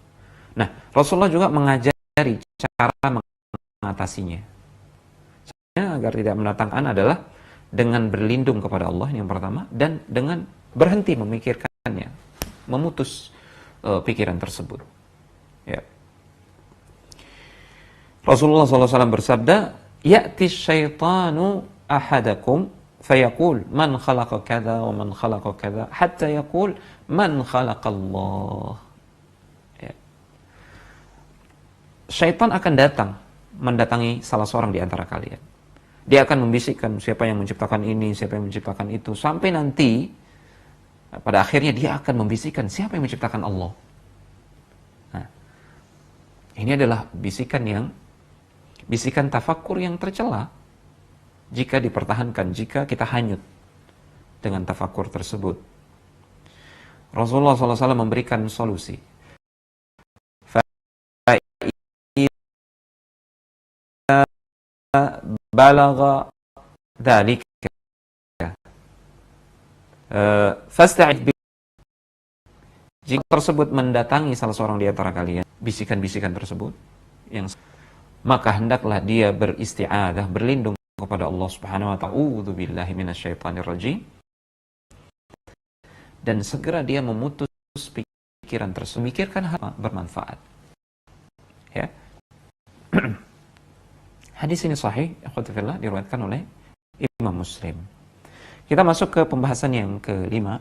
Nah, Rasulullah juga mengajari cara mengatasinya. Caranya agar tidak mendatangkan adalah dengan berlindung kepada Allah yang pertama, dan dengan berhenti memikirkannya, memutus pikiran tersebut, ya. Rasulullah SAW bersabda, "Ya'ti syaitanu ahadakum fayaqul man khalaqa kadza wa man khalaqa kadza hatta yaqul man khalaqallah." Ya. Syaitan akan mendatangi salah seorang di antara kalian. Dia akan membisikkan siapa yang menciptakan ini, siapa yang menciptakan itu, sampai nanti pada akhirnya dia akan membisikkan siapa yang menciptakan Allah. Nah, ini adalah bisikan tafakkur yang tercela jika dipertahankan, jika kita hanyut dengan tafakkur tersebut. Rasulullah SAW memberikan solusi. Balagha dzalika fasta'id bi, jika tersebut mendatangi salah seorang di antara kalian, bisikan-bisikan tersebut, maka hendaklah dia beristi'adzah, berlindung kepada Allah Subhanahu wa ta'ala. A'udzubillahi minasyaitonir rajim. dan segera dia memutus pikiran tersebut, memikirkan hal bermanfaat. Ya. Hadis ini sahih, ikhwati fillah, diriwayatkan oleh Imam Muslim. Kita masuk ke pembahasan yang kelima.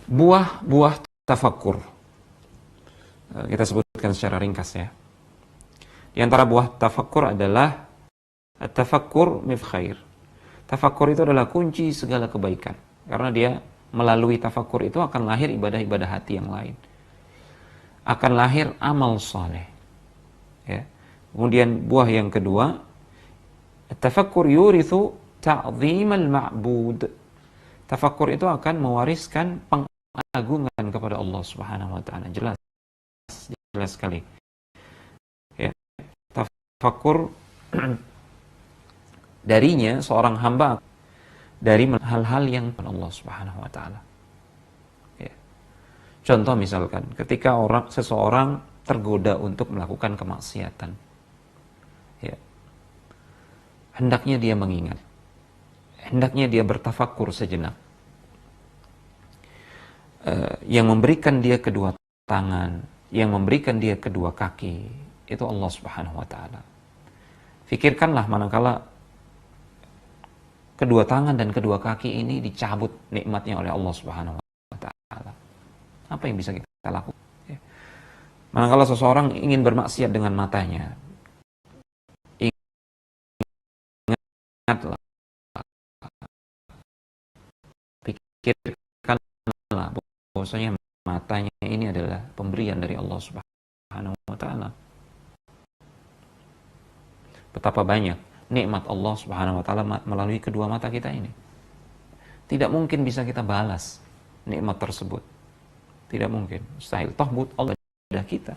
Buah-buah tafakkur. Kita sebutkan secara ringkas ya. Di antara buah tafakkur adalah at-tafakkur mif khair. Tafakkur itu adalah kunci segala kebaikan. Karena dia melalui tafakkur itu akan lahir ibadah-ibadah hati yang lain. Akan lahir amal saleh. Ya. Kemudian buah yang kedua, at-tafakkur yurithu ta'zimal ma'bud. Tafakkur itu akan mewariskan pengagungan kepada Allah Subhanahu wa taala. Jelas sekali. Ya. Tafakkur darinya seorang hamba dari hal-hal yang Allah Subhanahu wa taala. Ya. Contoh misalkan ketika seseorang tergoda untuk melakukan kemaksiatan. Ya. Hendaknya dia mengingat. Hendaknya dia bertafakkur sejenak. Yang memberikan dia kedua tangan, yang memberikan dia kedua kaki, itu Allah Subhanahu wa taala. Fikirkanlah manakala kedua tangan dan kedua kaki ini dicabut nikmatnya oleh Allah Subhanahu wa taala. Apa yang bisa kita lakukan? Ya. Manakala seseorang ingin bermaksiat dengan matanya, ingatlah, pikirkanlah bahwasanya matanya ini adalah pemberian dari Allah Subhanahu wa taala. Betapa banyak nikmat Allah Subhanahu wa taala melalui kedua mata kita ini. Tidak mungkin bisa kita balas nikmat tersebut. Tidak mungkin, mustahil. Toh Allah sudah kita.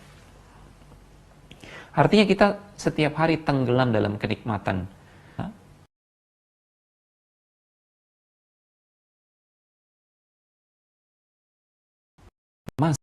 Artinya kita setiap hari tenggelam dalam kenikmatan. Masa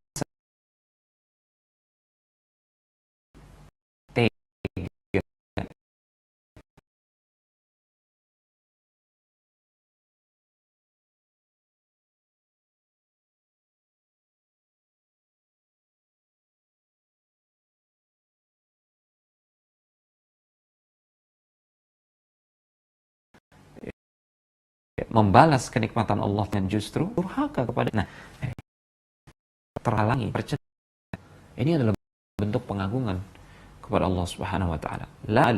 membalas kenikmatan Allah dan justru durhaka kepada terhalangi, ini adalah bentuk pengagungan kepada Allah Subhanahu wa taala. La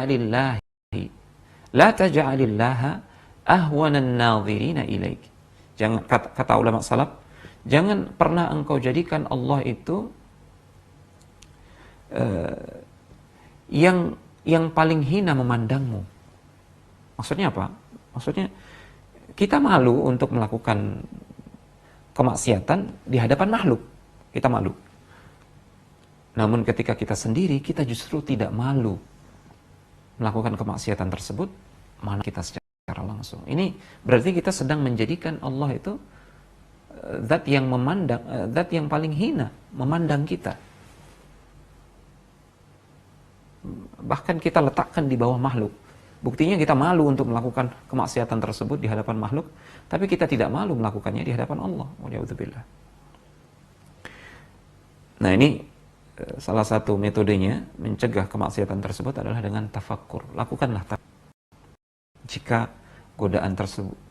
lillahi la taj'alillaha ahwanan nadhirina ilaik. Jangan, kata ulama salaf, jangan pernah engkau jadikan Allah itu yang paling hina memandangmu. Maksudnya apa? Maksudnya kita malu untuk melakukan kemaksiatan di hadapan makhluk. Kita malu. Namun ketika kita sendiri, kita justru tidak malu melakukan kemaksiatan tersebut, mana kita secara langsung. Ini berarti kita sedang menjadikan Allah itu zat yang memandang, zat yang paling hina memandang kita. Bahkan kita letakkan di bawah makhluk. Buktinya kita malu untuk melakukan kemaksiatan tersebut di hadapan makhluk, tapi kita tidak malu melakukannya di hadapan Allah. Waliyahudzubillah. Nah, ini salah satu metodenya mencegah kemaksiatan tersebut adalah dengan tafakkur. Lakukanlah jika godaan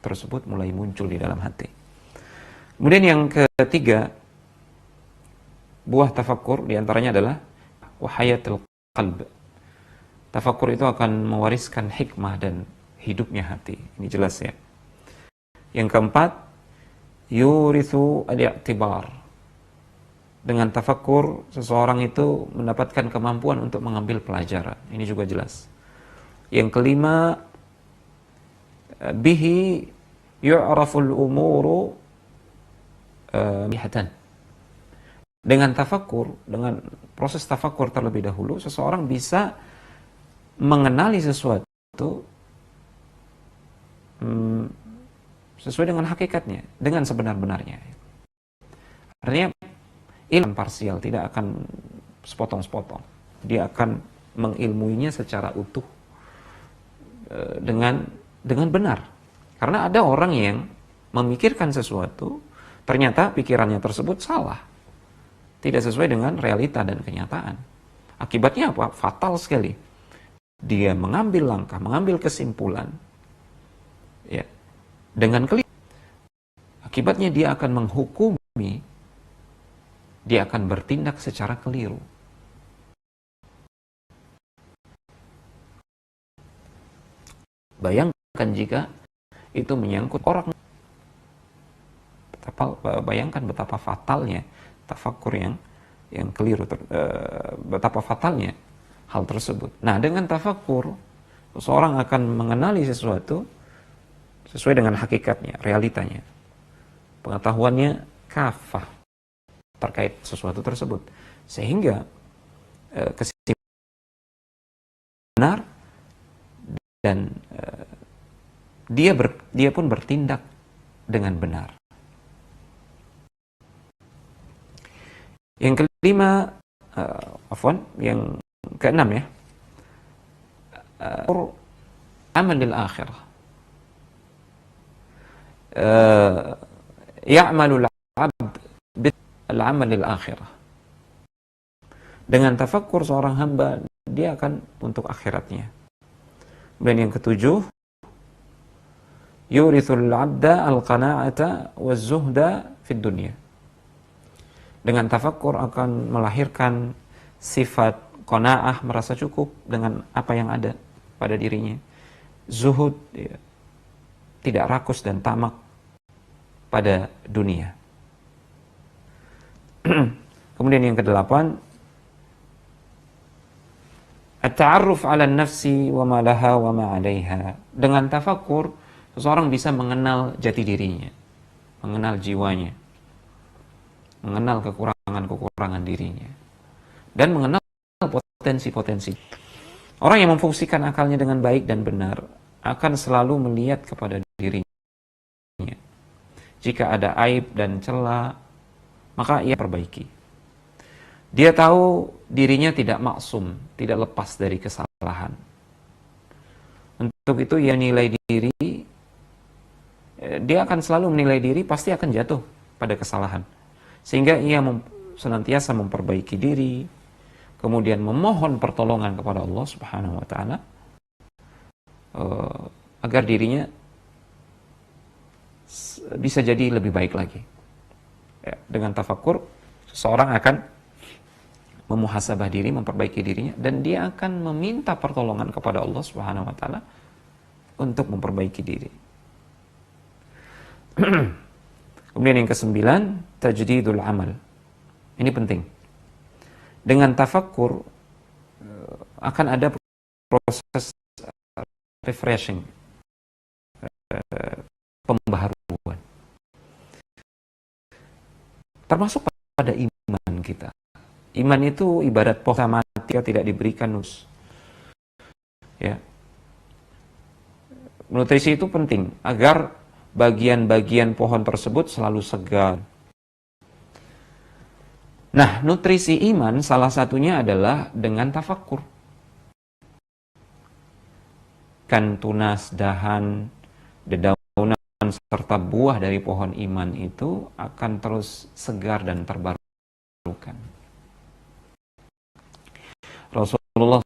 tersebut mulai muncul di dalam hati. Kemudian yang ketiga, buah tafakkur diantaranya adalah wahayatul qalb. Tafakkur itu akan mewariskan hikmah dan hidupnya hati. Ini jelas ya. Yang keempat, yurithu al-i'tibar. Dengan tafakkur, seseorang itu mendapatkan kemampuan untuk mengambil pelajaran. Ini juga jelas. Yang kelima, bihi yu'raful umuru bihatan. Dengan tafakkur, dengan proses tafakkur terlebih dahulu, seseorang bisa mengenali sesuatu sesuai dengan hakikatnya, dengan sebenar-benarnya. Artinya ilmu parsial, tidak akan sepotong-sepotong. Dia akan mengilmuinya secara utuh dengan benar. Karena ada orang yang memikirkan sesuatu, ternyata pikirannya tersebut salah, tidak sesuai dengan realita dan kenyataan. Akibatnya apa? Fatal sekali. Dia mengambil langkah, mengambil kesimpulan, ya, dengan keliru. Akibatnya dia akan menghukumi, dia akan bertindak secara keliru. Bayangkan jika itu menyangkut orang. Bayangkan betapa fatalnya tafakkur yang keliru, betapa fatalnya hal tersebut. Nah, dengan tafakkur, seseorang akan mengenali sesuatu sesuai dengan hakikatnya, realitanya. Pengetahuannya kafah terkait sesuatu tersebut. Sehingga kesimpulan benar, dan dia pun bertindak dengan benar. Yang kelima, yang keenam ya, amal lil akhirah. Ya'malul 'abd bil amal lil akhirah. Dengan tafakkur seorang hamba, dia akan untuk akhiratnya. Dan yang ketujuh, yurithul 'abda al-qana'ata waz-zuhda fid dunya. Dengan tafakkur akan melahirkan sifat qanaah, merasa cukup dengan apa yang ada pada dirinya. Zuhud, ya, tidak rakus dan tamak pada dunia. Kemudian yang kedelapan, at-ta'arruf 'ala an-nafsi wa ma laha wa ma 'alaiha. Dengan tafakkur, seseorang bisa mengenal jati dirinya, mengenal jiwanya, mengenal kekurangan-kekurangan dirinya, dan mengenal potensi-potensi. Orang yang memfungsikan akalnya dengan baik dan benar akan selalu melihat kepada dirinya. Jika ada aib dan celah, maka ia perbaiki. Dia tahu dirinya tidak maksum, tidak lepas dari kesalahan. Untuk itu ia nilai diri, dia akan selalu menilai diri pasti akan jatuh pada kesalahan. Sehingga ia senantiasa memperbaiki diri, kemudian memohon pertolongan kepada Allah Subhanahu wa taala agar dirinya bisa jadi lebih baik lagi. Ya, dengan tafakkur, seseorang akan memuhasabah diri, memperbaiki dirinya, dan dia akan meminta pertolongan kepada Allah Subhanahu wa taala untuk memperbaiki diri. Kemudian yang kesembilan, tajdidul amal. Ini penting. Dengan tafakkur akan ada proses refreshing, pembaharuan. Termasuk pada iman kita. Iman itu ibarat pohon mati tidak diberikan nus. Ya. Nutrisi itu penting agar bagian-bagian pohon tersebut selalu segar. Nah, nutrisi iman salah satunya adalah dengan tafakkur. Kan tunas, dahan, dedaunan, serta buah dari pohon iman itu akan terus segar dan terbarukan. Rasulullah